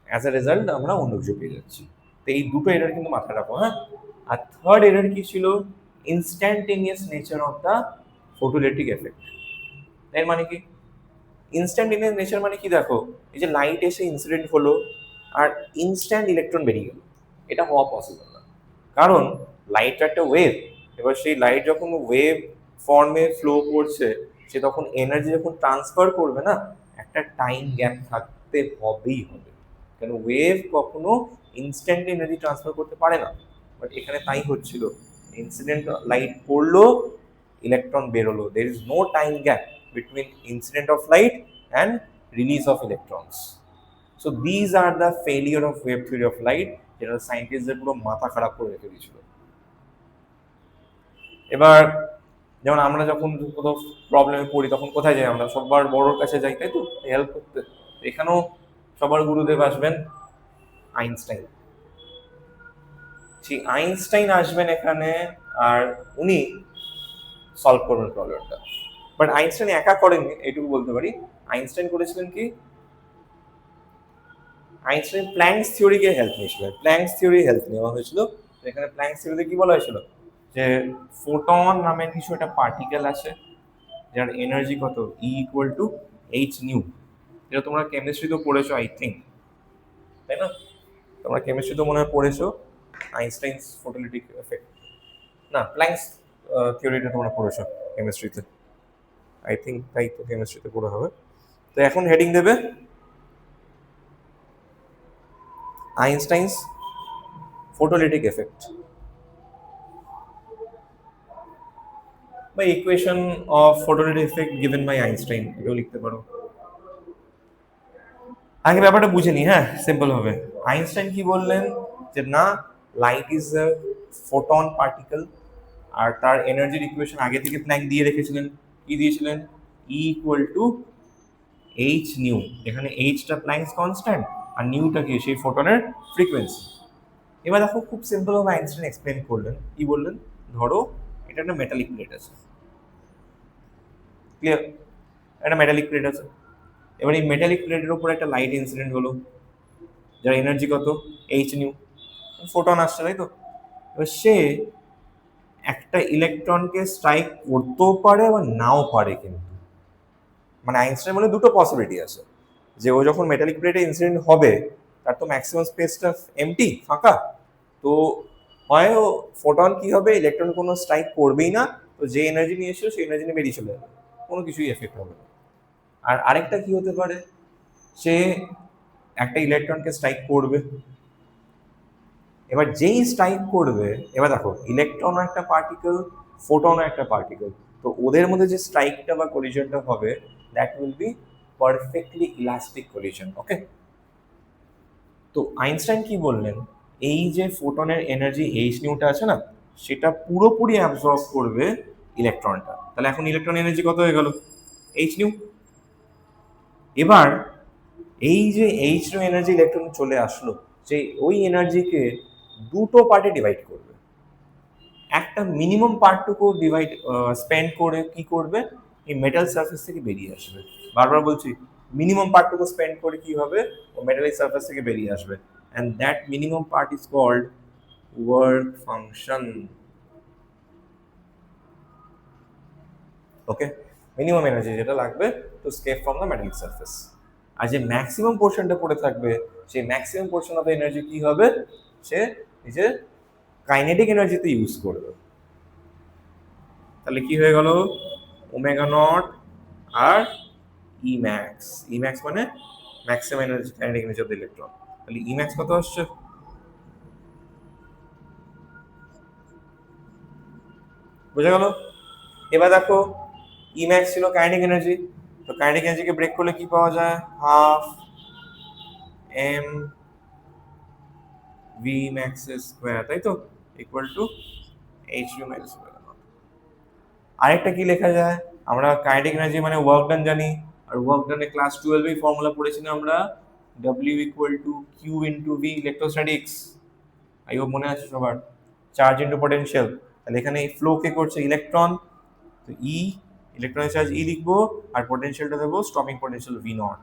অ্যাজ এ রেজাল্ট আমরা অন্য কিছু পেয়ে যাচ্ছি। তো এই দুটো এরার কিন্তু মাথায় রাখো, হ্যাঁ। আর থার্ড এরার কি ছিল? Instantaneous nature of the photoelectric effect. এর মানে কি? ইনস্ট্যান্টেনিয়াস নেচার মানে কি? দেখো, এই যে লাইট এসে ইনসিডেন্ট হলো আর ইনস্ট্যান্ট ইলেকট্রন বেরিয়ে গেল, এটা হওয়া পসিবল না। কারণ লাইট একটা ওয়েভ, এবার সেই লাইট যখন ওয়েভ ফর্মে ফ্লো করছে, সে তখন এনার্জি যখন ট্রান্সফার করবে না, একটা টাইম গ্যাপ থাকতে হবেই হবে। কেন? ওয়েভ কখনো ইনস্ট্যান্ট এনার্জি ট্রান্সফার করতে পারে না। বাট এখানে তাই হচ্ছিল, ইনসিডেন্ট লাইট পড়লো, ইলেকট্রন বেরোলো, there is no time gap between incident of light and release of electrons. So these are the failure of wave theory of light, যেটা সায়েন্টিস্টদের পুরো মাথা খারাপ করে রেখে দিয়েছিল। এবার যেমন আমরা যখন কোথাও প্রবলেমে পড়ি তখন কোথায় যাই? আমরা সবার বড়োর কাছে যাই, তাই তো, হেল্প করতে। এখানেও সবার গুরুদেব আসবেন আইনস্টাইন। সেই আইনস্টাইন আসবেন এখানে, আর উনি সলভ করবেন প্রবলেমটা। বাট আইনস্টাইন একা করেননি, এটুকু বলতে পারি। আইনস্টাইন করেছিলেন কি? আইনস্টাইন প্ল্যাঙ্কস থিওরিকে হেল্প নিয়েছিলেন, প্ল্যাঙ্কস থিওরি হেল্প নেওয়া হয়েছিল। এখানে প্ল্যাঙ্কস থিওরিতে কি বলা হয়েছিল? যে ফোটন নামের কিছু একটা পার্টিকেল আছে যার এনার্জি কত, E equal to H new. যেটা তোমরা কেমিস্ট্রিতেও পড়েছো আই থিঙ্ক, তাই না? তোমরা কেমিস্ট্রিতেও মনে হয় পড়েছো আইনস্টাইনস ফটোলিটিক এফেক্ট, না প্ল্যাঙ্কস থিওরিটা তোমরা পড়েছো কেমিস্ট্রিতে আই থিঙ্ক, তাই তো কেমিস্ট্রিতে পড়া হবে। তো এখন হেডিং দেবে আইনস্টাইনস ফটোলিটিক এফেক্ট বা equation of photolytic effect given by Einstein, এটাও লিখতে পারো। আগে ব্যাপারটা বুঝে নি, হ্যাঁ, সিম্পল হবে। আইনস্টাইন কি বললেন? যে না, light is a photon particle, আর তার এনার্জির ইকুয়েশন আগে থেকে প্ল্যাঙ্ক দিয়ে রেখেছিলেন। কি দিয়েছিলেন? E equal to H new. এখানে এইচটা প্ল্যাঙ্কস কনস্ট্যান্ট, আর নিউটা কি? সেই ফোটনের ফ্রিকোয়েন্সি। এবার দেখো, খুব সিম্পল ভাবে আইনস্টাইন এক্সপ্লেন করলেন। কি বললেন? ধরো এটা একটা মেটালিক প্লেট আছে, ক্লিয়ার? একটা মেটালিক প্লেট আছে। এবার এই মেটালিক প্লেটের উপর একটা লাইট ইনসিডেন্ট হলো, যার এনার্জি কত? H new. ফোটন আসছে, তাই তো? এবার সে একটা ইলেকট্রনকে স্ট্রাইক করতেও পারে আবার নাও পারে, কিন্তু মানে আইনস্টাইন বলে দুটো পসিবিলিটি আছে, যে ও যখন মেটালিক প্লেটে ইনসিডেন্ট হবে তার তো ম্যাক্সিমাম স্পেসটা এমটি, ফাঁকা। তো হয় ও ফোটন কি হবে, ইলেকট্রন কোনো স্ট্রাইক করবেই না, তো যে এনার্জি নিয়ে এসেছিল সেই এনার্জি নিয়ে বেরিয়ে চলে যাবে, কোনো কিছুই এফেক্ট হবে না। আর আরেকটা কি হতে পারে? সে একটা ইলেকট্রনকে স্ট্রাইক করবে, এবার যেই স্ট্রাইক করবে, এবার দেখো ইলেকট্রনও একটা পার্টিকেল, ফোটনও একটা পার্টিকেল, তো ওদের মধ্যে যে স্ট্রাইকটা বা কলিশনটা হবে, that will be perfectly elastic collision. Okay? তো আইনস্টাইন কি বললেন? এই যে ফোটনের এনার্জি এইচ নিউটা আছে না, সেটা পুরোপুরি অ্যাবজর্ব করবে ইলেকট্রনটা। তাহলে এখন ইলেকট্রন এনার্জি কত হয়ে গেল? H new. এবার এই যে এইচ নিউ এনার্জি ইলেকট্রন চলে আসলো, যে ওই এনার্জিকে দুটো পার্টে ডিভাইড করবে। একটা মিনিমাম পার্টটুকু ডিভাইড স্পেন্ড করে কি করবে? এই মেটাল সারফেস থেকে বেরিয়ে আসবে। বারবার বলছি, মিনিমাম পার্টটুকু স্পেন্ড করে কি হবে? ও মেটালিক সারফেস থেকে বেরিয়ে আসবে, and that minimum part is called work function. Okay? Minimum energy যেটা লাগবে to escape from the metallic surface. আর যে ম্যাক্সিমাম পোর্শনটা পড়ে থাকবে সেই ম্যাক্সিমাম পোর্শন অফ এনার্জি কি হবে, সে নিজের কাইনেটিক এনার্জিতে ইউজ করবে। তাহলে কি হয়ে গেল, ওমেগা নট আর ই ম্যাক্স। ই ম্যাক্স মানে maximum energy, kinetic energy of the electron. তাহলে ই ম্যাক্স কত আসছে, বুঝা গেল? এবার দেখো ই ম্যাক্স ছিল কাইনেটিক এনার্জি, তো কাইনেটিক এনার্জিকে ব্রেক করলে কি পাওয়া যায়, half M V max square, তাই তো, equal to H U minus omega naught. আরেকটা কি লেখা যায়, আমরা কাইনেটিক এনার্জি মানে ওয়ার্ক ডান জানি, আর ওয়ার্ক ডানে ক্লাস 12 এই ফর্মুলা পড়েছি না আমরা, W equal to Q into V electrostatics. I hope মনে আছে সবার, চার্জ ইন্টু পটেনশিয়াল। তাহলে এখানে এই ফ্লো কে করছে ইলেকট্রন, তো ই ইলেকট্রনের চার্জ ই লিখবো, আর পটেনশিয়ালটা দেবো স্টপিং পটেনশিয়াল ভি নট।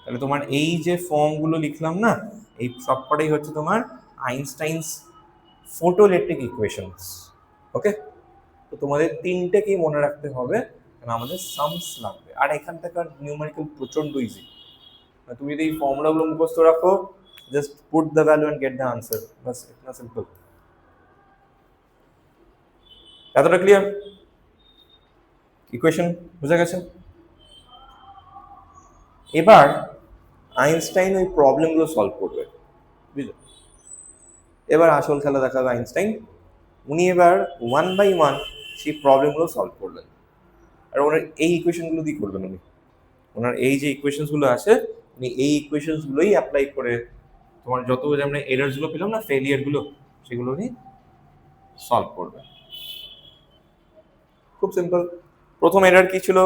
তাহলে তোমার এই যে ফর্মগুলো লিখলাম না, এই সবকটাই হচ্ছে তোমার আইনস্টাইনস ফটোইলেকট্রিক ইকুয়েশনস। ওকে, তো তোমাদের তিনটেকেই মনে রাখতে হবে, কারণ আমাদের সামস লাগবে। আর এখান থেকে নিউমেরিক্যাল প্রচন্ড ইজি, তুমি যদি এই ফর্মুলাগুলো মুখস্থ রাখো, just put the value and get the answer, বাস ইতনা সিম্পল। এতটা ক্লিয়ার? ইকুয়েশন বুঝা গেছে? এবার আইনস্টাইন ওই প্রবলেমগুলো সলভ করবে, বুঝলো? এবার আসল খেলা দেখাবে আইনস্টাইন। উনি এবার 1 by 1 সেই প্রবলেমগুলো সলভ করবেন, আর ওনার এই ইকুয়েশনগুলো দিয়ে করবেন উনি। ওনার এই যে ইকুয়েশনসগুলো আছে, উনি এই ইকুয়েশনসগুলোই অ্যাপ্লাই করে তোমার যত যে আমরা এরারসগুলো পেলাম না, ফেলিয়ারগুলো, সেগুলো উনি সলভ করবেন। খুব সিম্পল। প্রথম এরার কি ছিল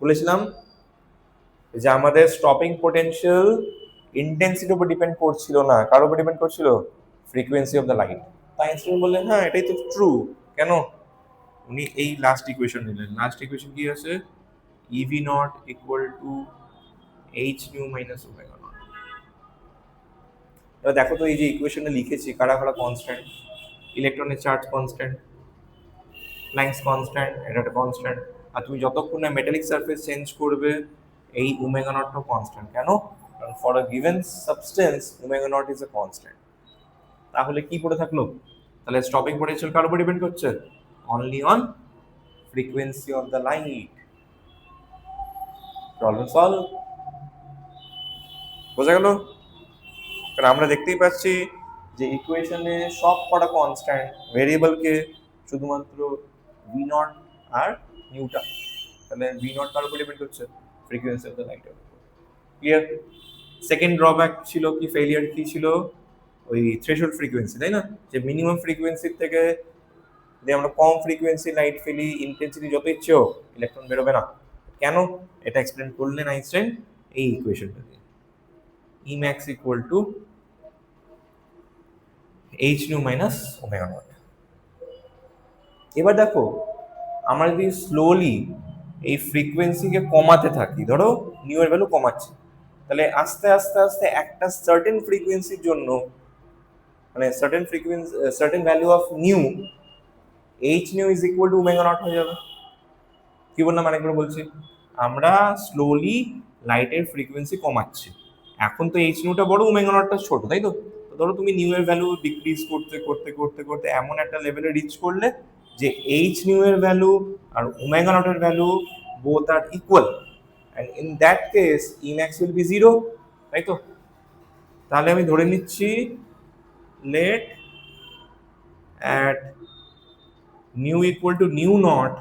বলেছিলাম, যে আমাদের স্টপিং পোটেনশিয়াল ইন্টেন্সিটির উপর ডিপেন্ড করছিল না, কার উপর ডিপেন্ড করছিল, ফ্রিকোয়েন্সি অফ দ্য লাইট। তাই আইনস্টাইন বললেন হ্যাঁ এটাই তো ট্রু। কেন? উনি এই লাস্ট ইকুয়েশন নিলেন। লাস্ট ইকুয়েশন কি আছে, EV not equal to H nu minus omega naught. এবার দেখো তো এই যে ইকুয়েশনে লিখেছি, কারা কারা কনস্ট্যান্ট, ইলেকট্রনের চার্জ কনস্ট্যান্ট, প্ল্যাঙ্কস কনস্ট্যান্ট, এটা একটা কনস্ট্যান্ট। আর তুমি যতক্ষণ না মেটালিক সারফেস চেঞ্জ করবে, এই ওমেগা নটটাও কনস্ট্যান্ট। কেন? কারণ for a given substance omega not is a constant. তাহলে কি পড়ে থাকলো, তাহলে স্টপিং পোটেনশিয়াল কার উপর ডিপেন্ড করছে, only on frequency of the light. Problem solve. বোঝা গেল? কারণ আমরা দেখতেই পাচ্ছি যে ইকুয়েশনে সব কটা কনস্ট্যান্ট, ভেরিয়েবলকে শুধুমাত্র ভি নট আর নিউটা। তাহলে ভি নট কার উপর ডিপেন্ড করছে, ফ্রিকোয়েন্সি অফ দ্য লাইটের উপর। ক্লিয়ার? সেকেন্ড ড্রব্যাক ছিল কি, ফেলিয়ার কি ছিল, ওই থ্রেশহোল্ড ফ্রিকোয়েন্সি, তাই না? যে মিনিমাম ফ্রিকোয়েন্সির থেকে যদি আমরা কম ফ্রিকোয়েন্সি লাইট ফেলি, ইন্টেন্সিটি যত ইচ্ছে হোক, ইলেকট্রন বেরোবে না। কেন? এটা এক্সপ্লেন করলেন আইনস্টাইন এই ইকুয়েশনটা দিয়ে। E max equal to H nu minus omega naught. এবার দেখো আমরা যদি স্লোলি এই ফ্রিকোয়েন্সিকে কমাতে থাকি, ধরো নিউ এর ভ্যালু কমাচ্ছি, তাহলে আস্তে আস্তে আস্তে একটা সার্টেন ফ্রিকোয়েন্সির জন্য, মানে certain frequency, certain value of new, H new is equal to omega not হয়ে যাবে। কি বললাম আরেকবার বলছি, আমরা স্লোলি লাইটের ফ্রিকোয়েন্সি কমাচ্ছি, এখন তো এইচ নিউটা বড়, ওমেগা নটটা ছোট, তাই তো? ধরো তুমি নিউ এর ভ্যালু ডিক্রিজ করতে করতে করতে করতে এমন একটা লেভেলে রিচ করলে যে এইচ নিউ এর ভ্যালু আর ওমেগা নট এর value both are equal, and in that case E max will be zero, তাই তো? তাহলে আমি ধরে নিচ্ছি let at nu equal to nu nought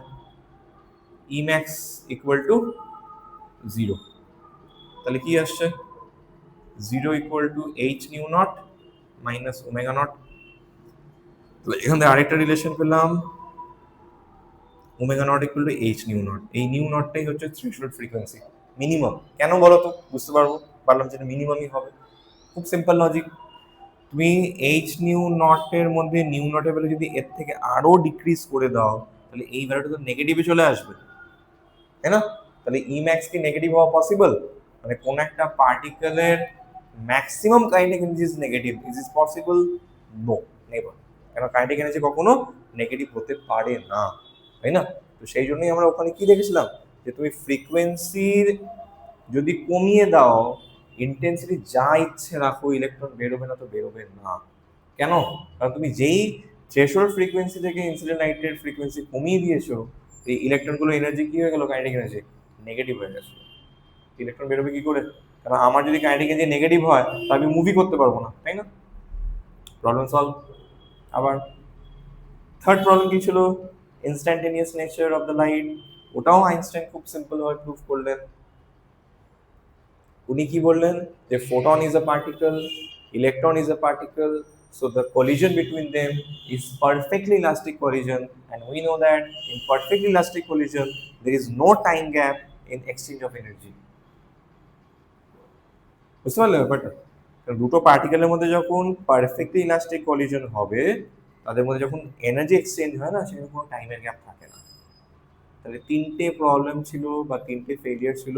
E max equal to zero. তাহলে কি আসছে, zero equal to H nu nought minus omega nought. এখান থেকে আরেকটা রিলেশন পেলাম, omega nought equal to H nu nought. এই নিউ নটটাই হচ্ছে থ্রেশহোল্ড ফ্রিকোয়েন্সি, মিনিমাম। কেন বলো তো, বুঝতে পারলাম যেটা মিনিমামই হবে। খুব সিম্পল লজিক। তুমি এইচ নিউ নটের মধ্যে নিউ নটের ভ্যালু যদি এর থেকে আরো ডিক্রিজ করে দাও, তাহলে এই ভ্যালুটা তো নেগেটিভে চলে আসবে, তাই না? তাহলে ই ম্যাক্স কি নেগেটিভ হওয়া পসিবল? মানে কোন একটা পার্টিকেলের maximum kinetic energy is negative, is is possible? No, never. কেন? কাইনেটিক এনার্জি কখনো নেগেটিভ হতে পারে না, তাই না? তো সেই জন্যই আমরা ওখানে কি দেখেছিলাম, যে তুমি ফ্রিকোয়েন্সির যদি কমিয়ে দাও, ইন্টেন্সিটি যা ইচ্ছে রাখো, ইলেকট্রন বেরোবে না তো বেরোবে না। কেন? কারণ তুমি যেই থ্রেশহোল্ড ফ্রিকোয়েন্সি থেকে ইনসিডেন্ট লাইটের ফ্রিকোয়েন্সি কমিয়ে দিয়েছো, এই ইলেকট্রনগুলো এনার্জি কি হয়ে গেল, কাইনেটিক এনার্জি নেগেটিভ হয়ে গেছে। ইলেকট্রন বেরোবে কি করে? কারণ আমার যদি কাইনেটিক এনার্জি নেগেটিভ হয় তাহলে আমি মুভি করতে পারবো না, তাই না? Problem solve. আবার থার্ড প্রবলেম কি ছিল, instantaneous nature of the light. ওটাও আইনস্টাইন খুব সিম্পল ভাবে প্রুফ করলেন। উনি কি বললেন, যে photon is a particle, electron is a particle, so the collision between them is perfectly elastic collision, and we know that in perfectly elastic collision there is no time gap in exchange of energy. বুঝতে পারলে ব্যাপারটা? কারণ দুটো পার্টিকেলের মধ্যে যখন perfectly elastic collision হবে, তাদের মধ্যে যখন এনার্জি এক্সচেঞ্জ হয় না, সেখানে কোনো টাইমের গ্যাপ থাকে না। তাহলে তিনটে প্রবলেম ছিল বা তিনটে ফেলিয়ার ছিল,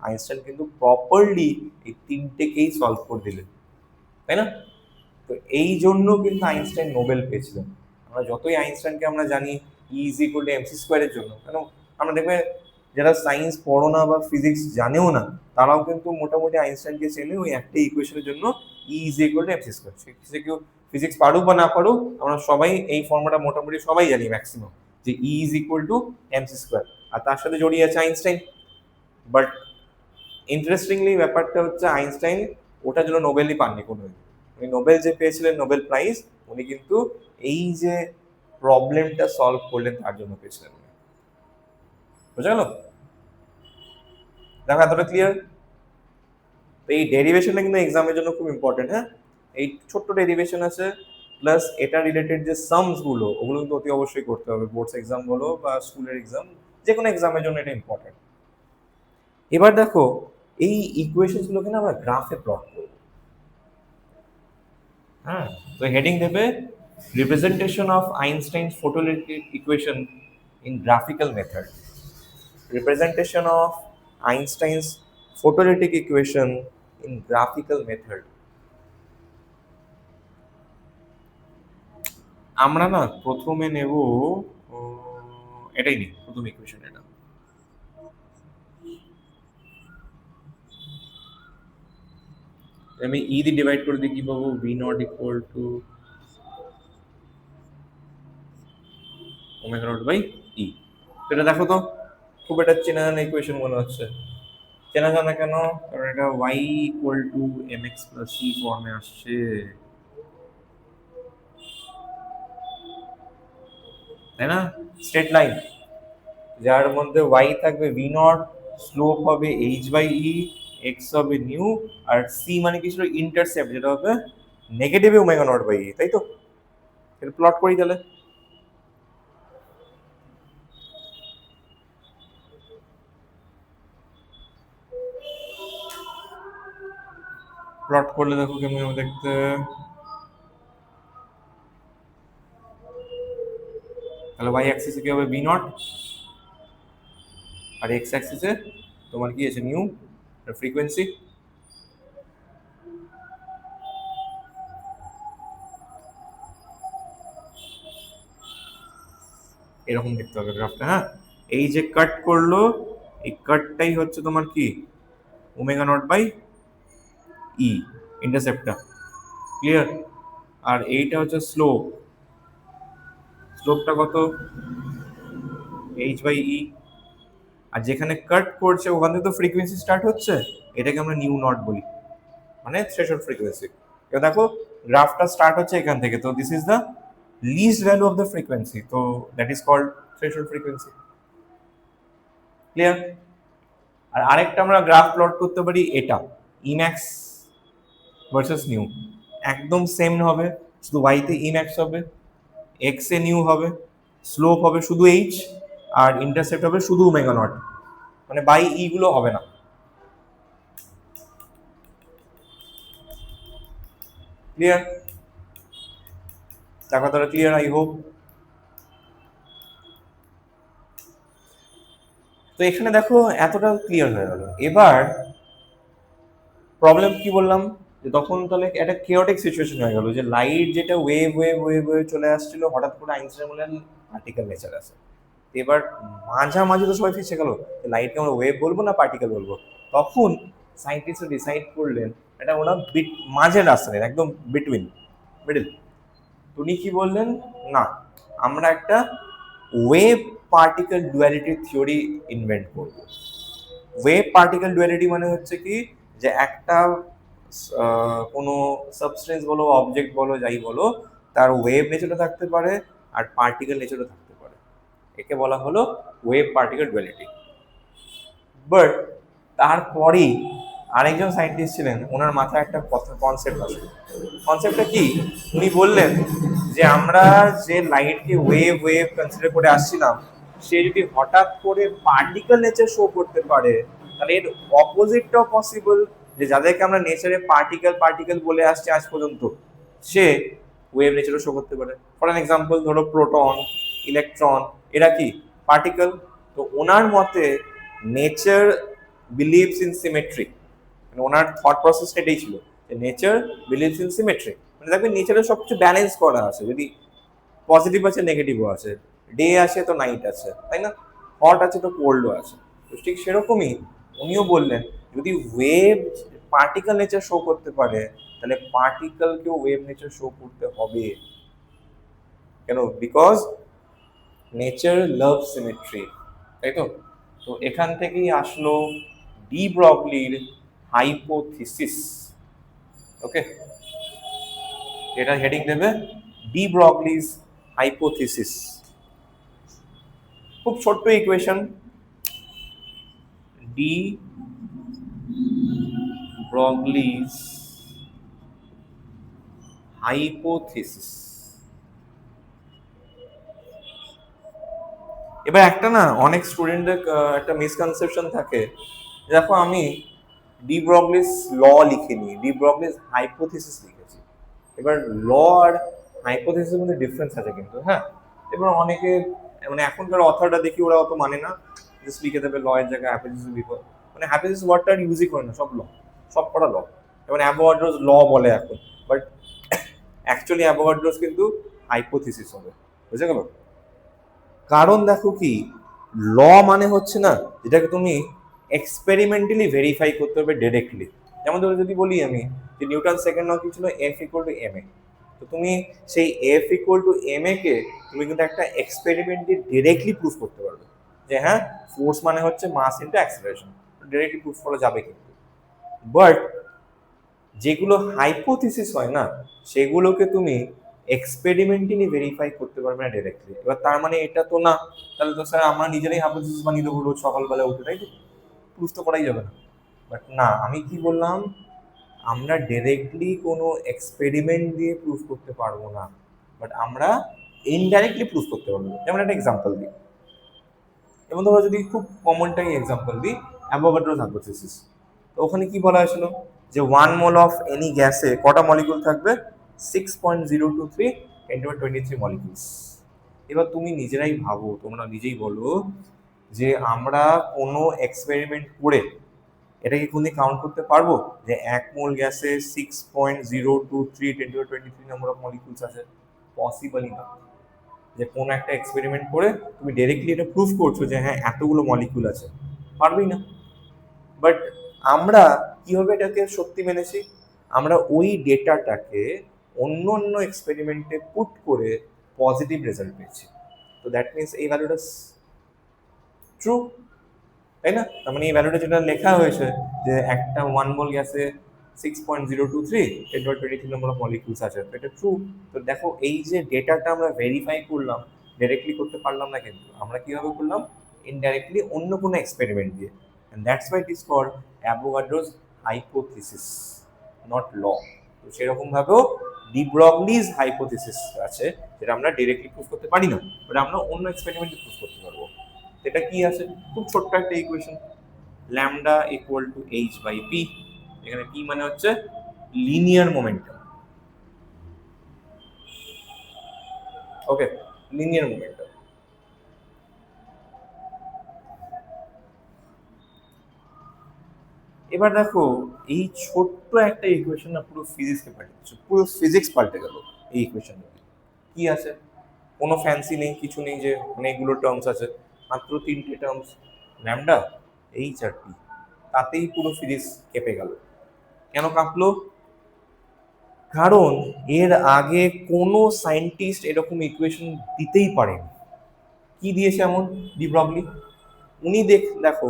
আইনস্টাইন কিন্তু প্রপারলি এই তিনটেকেই সলভ করে দিলেন, তাই না? তো এই জন্য কিন্তু আইনস্টাইন নোবেল পেয়েছিলেন। আমরা যতই আইনস্টাইনকে আমরা জানি E=mc² জন্য, কেন আমরা দেখবে যারা সায়েন্স পড়ো না বা ফিজিক্স জানেও না, তারাও কিন্তু মোটামুটি আইনস্টাইনকে চেনে ওই একটা ইকুয়েশনের জন্য, E=mc²। সে কেউ ফিজিক্স পারুক বা না পারুক, আমরা সবাই এই ফর্মুলাটা মোটামুটি সবাই জানি ম্যাক্সিমাম, যে E=mc², আর তার সাথে জড়িয়ে আছে আইনস্টাইন। বাট ইন্টারেস্টিংলি ব্যাপারটা হচ্ছে, আইনস্টাইন ওটার জন্য নোবেলই পাননি কোনো। উনি নোবেল যে পেয়েছিলেন, নোবেল প্রাইজ, উনি কিন্তু এই যে প্রবলেমটা সলভ করলেন তার জন্য পেয়েছিলেন। বুঝা গেল? দেখো এতটা ক্লিয়ার? তো এই ডেরিভেশনটা কিন্তু এক্সামের জন্য খুব ইম্পর্টেন্ট। হ্যাঁ, এই ছোট্ট ডেরিভেশন আছে, প্লাস এটা রিলেটেড যে সামস গুলো, ওগুলো কিন্তু অতি অবশ্যই করতে হবে, বোর্ডস এক্সাম বলো বা স্কুলের এক্সাম, যে কোনো এক্সামের জন্য এটা ইম্পর্টেন্ট। এবার দেখো, এই ইকুয়েশন গুলোকে না আমরা গ্রাফে প্লট করব। হ্যাঁ, তো হেডিং দেবে representation of Einstein's photoelectric equation in graphical method. Representation of Einstein's photoelectric equation in graphical method. আমরা না প্রথমে নেব এটাই নেই, প্রথম ইকুয়েশন এটা। আমি ই দিয়ে ডিভাইড করে দিই, কি পাবো, V0 = ω0/E। এটা দেখো তো, খুব একটা চেনা জানা ইকুয়েশন মনে হচ্ছে। চেনা জানা কেন? কারণ এটা y=mx+c ফর্মে আসছে, তাই না? স্ট্রেট লাইন, যার মধ্যে y থাকবে V0, স্লোপ হবে h/e, x হবে নিউ, আর c মানে কি ছিল, ইন্টারসেপ্ট, যেটা হবে নেগেটিভ ω0/e, তাই তো? এটা প্লট করি তাহলে। প্লট করলে দেখো কেমন হবে দেখতে। তাহলে y অ্যাক্সিসে কি হবে, V0, আর x অ্যাক্সিসে তোমার কি আছে, নিউ, ফ্রিকোয়েন্সি। এরকম দেখতে হবে গ্রাফটা। হ্যাঁ, এই যে কাট করলো, এই কাটটাই হচ্ছে তোমার কি, ω0/E, ইন্টারসেপ্টটা। ক্লিয়ার? আর এইটা হচ্ছে স্লোপ, স্লোপটা কত, h/e। আর যেখানে কাট করছে ওখান থেকে তো ফ্রিকোয়েন্সি স্টার্ট হচ্ছে, এটাকে আমরা নিউ নট বলি, মানে থ্রেশহোল্ড ফ্রিকোয়েন্সি। এবার দেখো গ্রাফটা স্টার্ট হচ্ছে এখান থেকে, তো this is the least value of the frequency, তো that is called threshold frequency. Clear? আর আরেকটা আমরা গ্রাফ প্লট করতে পারি, এটা ইম্যাক্স ভার্সেস নিউ, একদম সেম হবে, শুধু ওয়াইতে ইম্যাক্স হবে, এক্স এ নিউ হবে, স্লোপ হবে শুধু এইচ, আর ইন্টারসেপ্ট হবে শুধু ω0, মানে বাই ই গুলো হবে না। ক্লিয়ার? দেখো তাহলে ক্লিয়ার, আই হোপ। তো এখানে দেখো এতটা ক্লিয়ার হয়ে গেল। এবার প্রবলেম কি বললাম, যে তখন তাহলে একটা কেওটিক সিচুয়েশন হয়ে গেল, যে লাইট যেটা ওয়েভ ওয়েভ ওয়েভ ওয়েভ চলে আসছিল, হঠাৎ করে আইনস্টাইন বললেন পার্টিকেল নেচার আছে। এবার মাঝামাঝি তো সবাই ফেসে গেল, লাইটকে আমরা ওয়েভ বলবো না পার্টিকেল বলবো। তখন সায়েন্টিস্ট ডিসাইড করলেন এটা ওরা মাঝের রাস্তা নেই, একদম বিটুইন, মিডল। উনি কি বললেন, না আমরা একটা wave particle duality theory invent করব। ওয়েভ পার্টিকেল ডুয়ালিটি মানে হচ্ছে কি, যে একটা কোনো সাবস্টেন্স বলো, অবজেক্ট বলো, যাই বলো, তার ওয়েভ নেচারও থাকতে পারে আর পার্টিকেল নেচারও থাকতে পারে। একে বলা হলো ওয়েভ পার্টিকেল ডুয়ালিটি। বাট তারপরেই আরেকজন সায়েন্টিস্ট ছিলেন, ওনার মাথায় একটা কনসেপ্ট আসলো। কনসেপ্টটা কি, উনি বললেন যে আমরা যে লাইটকে ওয়েভ ওয়েভ কনসিডার করে আসছিলাম, সে যদি হঠাৎ করে পার্টিকেল নেচার শো করতে পারে, তাহলে এর অপোজিটটাও পসিবল, যে যাদেরকে আমরা নেচারে পার্টিকেল পার্টিকেল বলে আসছি আজ পর্যন্ত, সে ওয়েভ নেচারও শো করতে পারে। ফর অ্যান এক্সাম্পল ধরো প্রোটন, ইলেকট্রন, এরা কি পার্টিকেল। তো ওনার মতে নেচার বিলিভস ইন সিমেট্রি, মানে ওনার থট প্রসেসটা এটাই ছিল যে নেচার বিলিভস ইন সিমেট্রি, মানে দেখবেন নেচারে সব কিছু ব্যালেন্স করা আছে, যদি পজিটিভ আছে নেগেটিভও আছে, ডে আছে তো নাইট আছে, তাই না, হট আছে তো কোল্ডও আছে। তো ঠিক সেরকমই উনিও বললেন যদি ওয়েভ পার্টিকেল নেচার শো করতে পারে, তাহলে পার্টিকেলকেও ওয়েভ নেচার শো করতে হবে। কেন? বিকজ নেচার লাভ সিমেট্রি, তাই তো। তো এখান থেকেই আসলো ডি ব্রগলির হাইপোথিসিস। ওকে, এটা হেডিং দেবে ডি ব্রগলিজ হাইপোথিসিস। খুব ছোট্ট ইকুয়েশন, ডি ব্রগলিজ হাইপোথিসিস। এবার একটা না, অনেক স্টুডেন্টদের একটা মিসকনসেপশন থাকে, দেখো আমি ডি ব্রগলিজ ল লিখিনি, ডি ব্রগলিজ হাইপোথিসিস লিখেছি। এবার ল আর হাইপোথিসিসের মধ্যে ডিফারেন্স আছে কিন্তু, হ্যাঁ। এবার অনেকে, মানে এখনকার অথরটা দেখি ওরা অত মানে না, জাস্ট লিখে দেবে ল এর জায়গায় হাইপোথিসিস লিখো, মানে হাইপোথিসিস ওয়ার্ডটা ইউজই করে না, সব ল, সব কটা ল। যেমন অ্যাভোগাড্রোস ল বলে এখন, বাট অ্যাকচুয়ালি অ্যাভোগাড্রোস কিন্তু হাইপোথিসিস হবে, বুঝে গেল? কারণ দেখো কি, ল মানে হচ্ছে না যেটাকে তুমি এক্সপেরিমেন্টালি ভেরিফাই করতে হবে ডিরেক্টলি। যেমন ধরো যদি বলি আমি যে নিউটন সেকেন্ড ল কি ছিল, F equal to M A, তো তুমি সেই F equal to M A কে তুমি কিন্তু একটা এক্সপেরিমেন্টে ডিরেক্টলি প্রুফ করতে পারবে যে হ্যাঁ ফোর্স মানে হচ্ছে mass into acceleration, directly proof করা যাবে কিন্তু। বাট যেগুলো হাইপোথিসিস হয় না, সেগুলোকে তুমি এক্সপেরিমেন্টালি ভেরিফাই করতে পারবে না ডিরেক্টলি। এবার তার মানে এটা তো না, তাহলে তো স্যার আমরা নিজেরাই হাইপোথিসিস বানিয়ে দেবো রোজ সকালবেলা উঠে, তাই তো, প্রুফ তো করাই যাবে না। বাট না, আমি কি বললাম, আমরা ডিরেক্টলি কোনো এক্সপেরিমেন্ট দিয়ে প্রুফ করতে পারবো না, বাট আমরা ইনডাইরেক্টলি প্রুফ করতে পারবো। যেমন একটা এক্সাম্পল দিই, যেমন ধরো যদি খুব কমনটাই এক্সাম্পল দিই, অ্যাভোগাড্রোস হাইপোথিসিস। তো ওখানে কি বলা হয়েছিল যে 1 মোল অফ এনি গ্যাসে কটা মলিকুল থাকবে, 6.023 10^23 মলিকুলস। এবার তুমি নিজেরাই ভাবো, তোমরা নিজেই বলো যে আমরা কোনো এক্সপেরিমেন্ট করে এটা কি কোনদিন কাউন্ট করতে পারবো যে 1 মোল গ্যাসে 6.023 10^23 নাম্বার অফ মলিকুলস আছে? পসিবলই না। যে কোনো একটা এক্সপেরিমেন্ট করে তুমি ডাইরেক্টলি এটা প্রুফ করছো যে হ্যাঁ এতগুলো মলিকুল আছে, পারবেই না। বাট আমরা কিভাবে এটাকে সত্যি মেনেছি, আমরা ওই ডেটাটাকে অন্য অন্য এক্সপেরিমেন্টে পুট করে পজিটিভ রেজাল্ট পেয়েছি। তো দ্যাট মিনস এই ভ্যালুটা ট্রু, তাই না? তার মানে এই ভ্যালুটা যেটা লেখা হয়েছে যে একটা 1 মোল গ্যাসে 6.023 10^23 নম্বর অফ মলিকুলস আছে, তো এটা ট্রু। তো দেখো এই যে ডেটাটা আমরা ভেরিফাই করলাম, ডাইরেক্টলি করতে পারলাম না, কিন্তু আমরা কিভাবে করলাম, ইনডাইরেক্টলি অন্য কোনো এক্সপেরিমেন্ট দিয়ে। And that's why it is called Avogadro's hypothesis, not law. তো সেরকম ভাবেও ডি ব্রগলিজ হাইপোথিসিস আছে, যেটা আমরা ডাইরেক্টলি প্রুফ করতে পারি না, বাট আমরা অন্য এক্সপেরিমেন্টে প্রুফ করতে পারবো। এটা কি আছে, খুব ছোট্ট একটা equation, lambda equal to H by P. এখানে পি মানে হচ্ছে linear momentum. Okay, linear momentum. এবার দেখো এই ছোট্ট একটা ইকুয়েশন না পুরো ফিজিক্সকে পাল্টে দিচ্ছে, পুরো ফিজিক্স পাল্টে গেল এই ইকুয়েশন। কি আছে, কোনো ফ্যান্সি নেই, কিছু নেই যে অনেকগুলো টার্মস আছে, মাত্র 3টে টার্মস, ল্যামডা, এইচ আর টি, তাতেই পুরো ফিজিক্স কেঁপে গেল। কেন কাঁপলো? কারণ এর আগে কোনো সায়েন্টিস্ট এরকম ইকুয়েশন দিতেই পারেনি। কি দিয়েছে এমন ডি ব্রগলি? উনি দেখো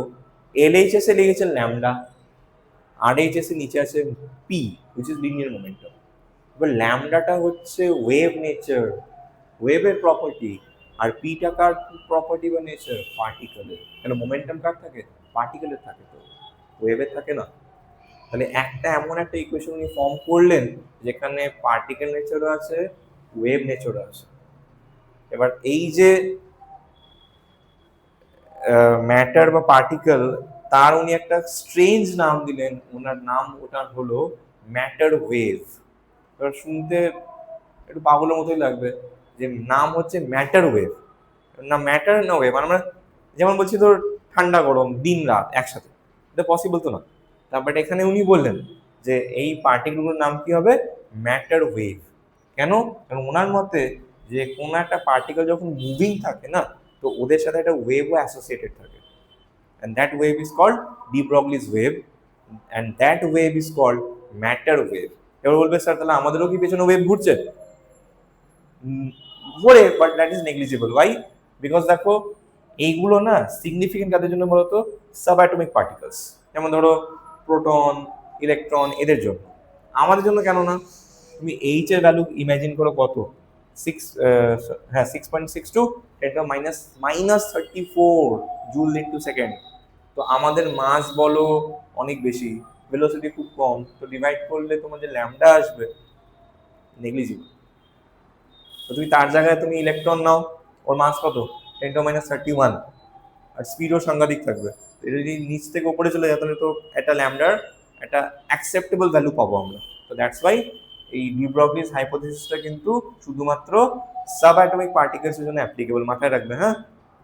এলএইচএস এ লিখেছেন ল্যামডা, আরএইচএস এর নিচে আছে P which is linear momentum. এবার ল্যামডাটা হচ্ছে ওয়েভ নেচার, ওয়েভের প্রপার্টি, আর পিটা কার প্রপার্টি বা নেচার? পার্টিকেলের। কেন মোমেন্টাম কার থাকে? পার্টিকেলের থাকে, তো ওয়েভের থাকে না। তাহলে একটা এমন একটা ইকুয়েশন উনি ফর্ম করলেন যেখানে পার্টিকেল নেচারও আছে, ওয়েভ নেচারও আছে। এবার এই যে ম্যাটার বা পার্টিকেল, তার উনি একটা স্ট্রেঞ্জ নাম দিলেন, ওনার নাম ওটা হলো ম্যাটার ওয়েভ। এবার শুনতে একটু পাগলের মতোই লাগবে যে নাম হচ্ছে ম্যাটার ওয়েভ, না ম্যাটার না ওয়েভ। আমরা যেমন বলছি তোর ঠান্ডা গরম দিন রাত একসাথে, এটা পসিবল তো না। তারপরে এখানে উনি বললেন যে এই পার্টিকেলগুলোর নাম কি হবে? Matter wave. কেন? কারণ ওনার মতে যে কোনো একটা পার্টিকেল যখন মুভিং থাকে না, তো ওদের সাথে একটা ওয়েভও অ্যাসোসিয়েটেড থাকে, and that wave is called de Broglie's wave, and that wave is called matter wave. এবার বলবে স্যার তাহলে আমাদেরও কি পেছনে ওয়েভ ঘুরছে? ঘোরে, but that is negligible. Why? Because দেখো এইগুলো না সিগনিফিকেন্ট কাদের জন্য বলতো? সাব অ্যাটমিক পার্টিকেলস, যেমন ধরো প্রোটন, ইলেকট্রন, এদের জন্য। আমাদের জন্য কেন না? তুমি এইচ এর ভ্যালু ইমাজিন করো কত? 6.62 10⁻⁻34 জুল ইনটু সেকেন্ড। তো আমাদের মাস বলো অনেক বেশি, ভেলোসিটি খুব কম, তো ডিভাইড করলে তোমার যে ল্যামডা আসবে নেগলিজিবল। তো তুমি তার জায়গায় তুমি ইলেকট্রন নাও, ওর মাস কত? 10⁻31, আর স্পিডও সাংঘাতিক থাকবে। এটা যদি নিচ থেকে উপরে চলে যায় তাহলে তো একটা ল্যামডার একটা অ্যাকসেপ্টেবল ভ্যালু পাবো আমরা। তো দ্যাটস ওয়াই এই ডি ব্রগলিস হাইপোথিসিসটা কিন্তু শুধুমাত্র সাব অ্যাটমিক পার্টিকেলসের জন্য অ্যাপ্লিকেবল, মাথায় রাখবে, হ্যাঁ,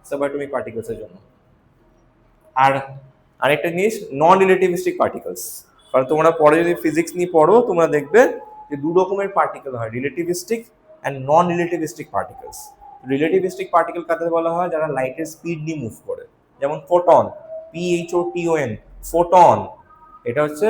সাব অ্যাটমিক পার্টিকেলসের জন্য। আর আরেকটা জিনিস, নন রিলেটিভিস্টিক পার্টিকেলস। কারণ তোমরা পরে যদি ফিজিক্স নিয়ে পড়ো তোমরা দেখবে যে দু রকমের পার্টিকেল হয়, relativistic and non relativistic particles. Relativistic particle কাদের বলা হয়? যারা লাইটের স্পিড নিয়ে মুভ করে, যেমন ফোটন, PHOTON, ফোটন, এটা হচ্ছে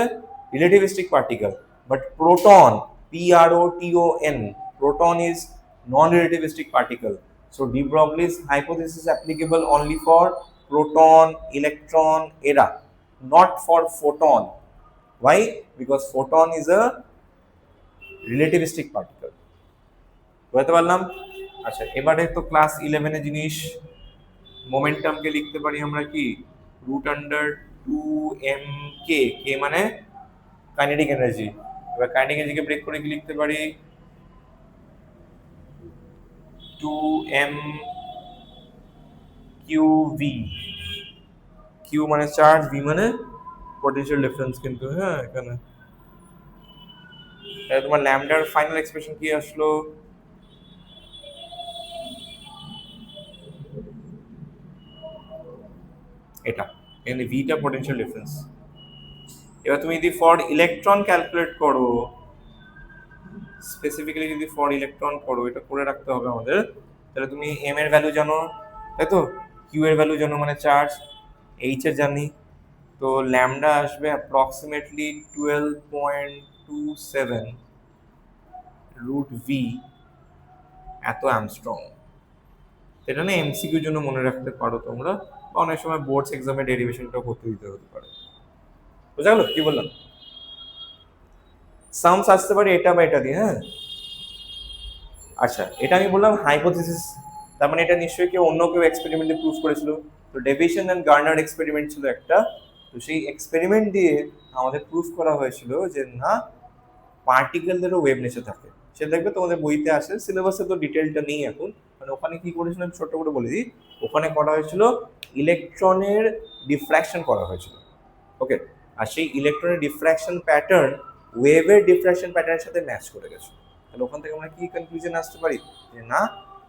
relativistic particle. But proton, PROTON, proton is non relativistic particle. So de Broglie's hypothesis is applicable only for proton, electron, era, not for photon. Why? Because photon is a relativistic particle. বুঝতে পারলাম? আচ্ছা, এবারে তো class 11 এর জিনিস, মোমেন্টামকে লিখতে পারি আমরা কি? √2mk, কে মানে কাইনেটিক এনার্জি। এবার কাইনেটিক এনার্জিকে ব্রেক করে কি লিখতে পারি? 2m QV, Q মানে চার্জ, V মানে পোটেনশিয়াল ডিফারেন্স, কিন্তু হ্যাঁ এখানে তোমার ল্যামডার ফাইনাল এক্সপ্রেশন কি আসলো? এটা এখানে ভিটা পোটেনশিয়াল ডিফারেন্স। এবার তুমি যদি ফর ইলেকট্রন ক্যালকুলেট করো, স্পেসিফিক্যালি যদি ফর ইলেকট্রন করো, এটা করে রাখতে হবে আমাদের। তাহলে তুমি এম এর ভ্যালু জানো, তাই তো? কিউ এর ভ্যালু জানো মানে চার্জ, এইচ এর জানি, তো ল্যামডা আসবে অ্যাপ্রক্সিমেটলি 12.27 √v এত অ্যামস্ট্রং। এটা না এমসিকিউর জন্য মনে রাখতে পারো তোমরা, বা অনেক সময় বোর্ডস এক্সামে ডেরিভেশনটাও করতে দিতে হতে পারে। বুঝা গেল কি বললাম? সামস আসতে পারে এটা বা এটা দিয়ে, হ্যাঁ। আচ্ছা, এটা আমি বললাম হাইপোথিসিস, তার মানে এটা নিশ্চয়ই কেউ অন্য কেউ এক্সপেরিমেন্টে প্রুভ করেছিল। তো ডেভিশন অ্যান্ড গার্নার এক্সপেরিমেন্ট ছিল একটা, তো সেই এক্সপেরিমেন্ট দিয়ে আমাদের প্রুফ করা হয়েছিল যে না, পার্টিকেলদেরও ওয়েভ নেচার থাকে। সে দেখবে তোমাদের বইতে আসে, সিলেবাসে তো ডিটেলটা নেই এখন, মানে ওখানে কি করেছিল আমি ছোট্ট করে বলে দিই। ওখানে করা হয়েছিল ইলেকট্রনের ডিফ্র্যাকশন করা হয়েছিল, ওকে। আর সেই ইলেকট্রনের ডিফ্র্যাকশন প্যাটার্ন ওয়েভের ডিফ্র্যাকশন প্যাটার্নের সাথে ম্যাচ করে গেছে। তাহলে ওখান থেকে আমরা কি কনক্লুশন আসতে পারি? যে না,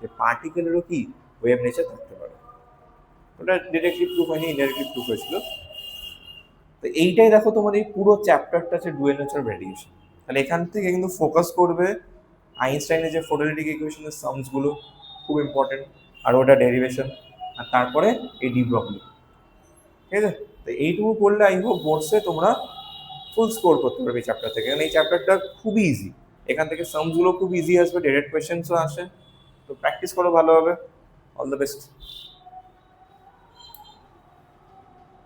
যে পার্টিকেলেরও কি ওয়েভ নেচার থাকতে পারে। ওটা ডিরেক্টলি প্রুফ হয়নি, ইনডাইরেক্টলি প্রুফ হয়েছিল। তো এইটাই দেখো তোমার এই পুরো চ্যাপ্টারটা আছে ডুয়েল নেচার রেডিয়েশন। তাহলে এখান থেকে কিন্তু ফোকাস করবে আইনস্টাইনের যে ফটোলিটিক ইকুয়েশনের সামসগুলো, খুব ইম্পর্টেন্ট, আর ওটা ডেরিভেশন, আর তারপরে এই ডি ব্রগলি। ঠিক আছে, তো এইটুকু করলে আই হোপ বোর্ডসে তোমরা ফুল স্কোর করতে পারবে এই চ্যাপ্টার থেকে, কারণ এই চ্যাপ্টারটা খুবই ইজি। এখান থেকে সামসগুলো খুব ইজি আসবে, ডাইরেক্ট কোয়েশ্চেন্সও আসে। তো প্র্যাকটিস করো ভালোভাবে। All the best.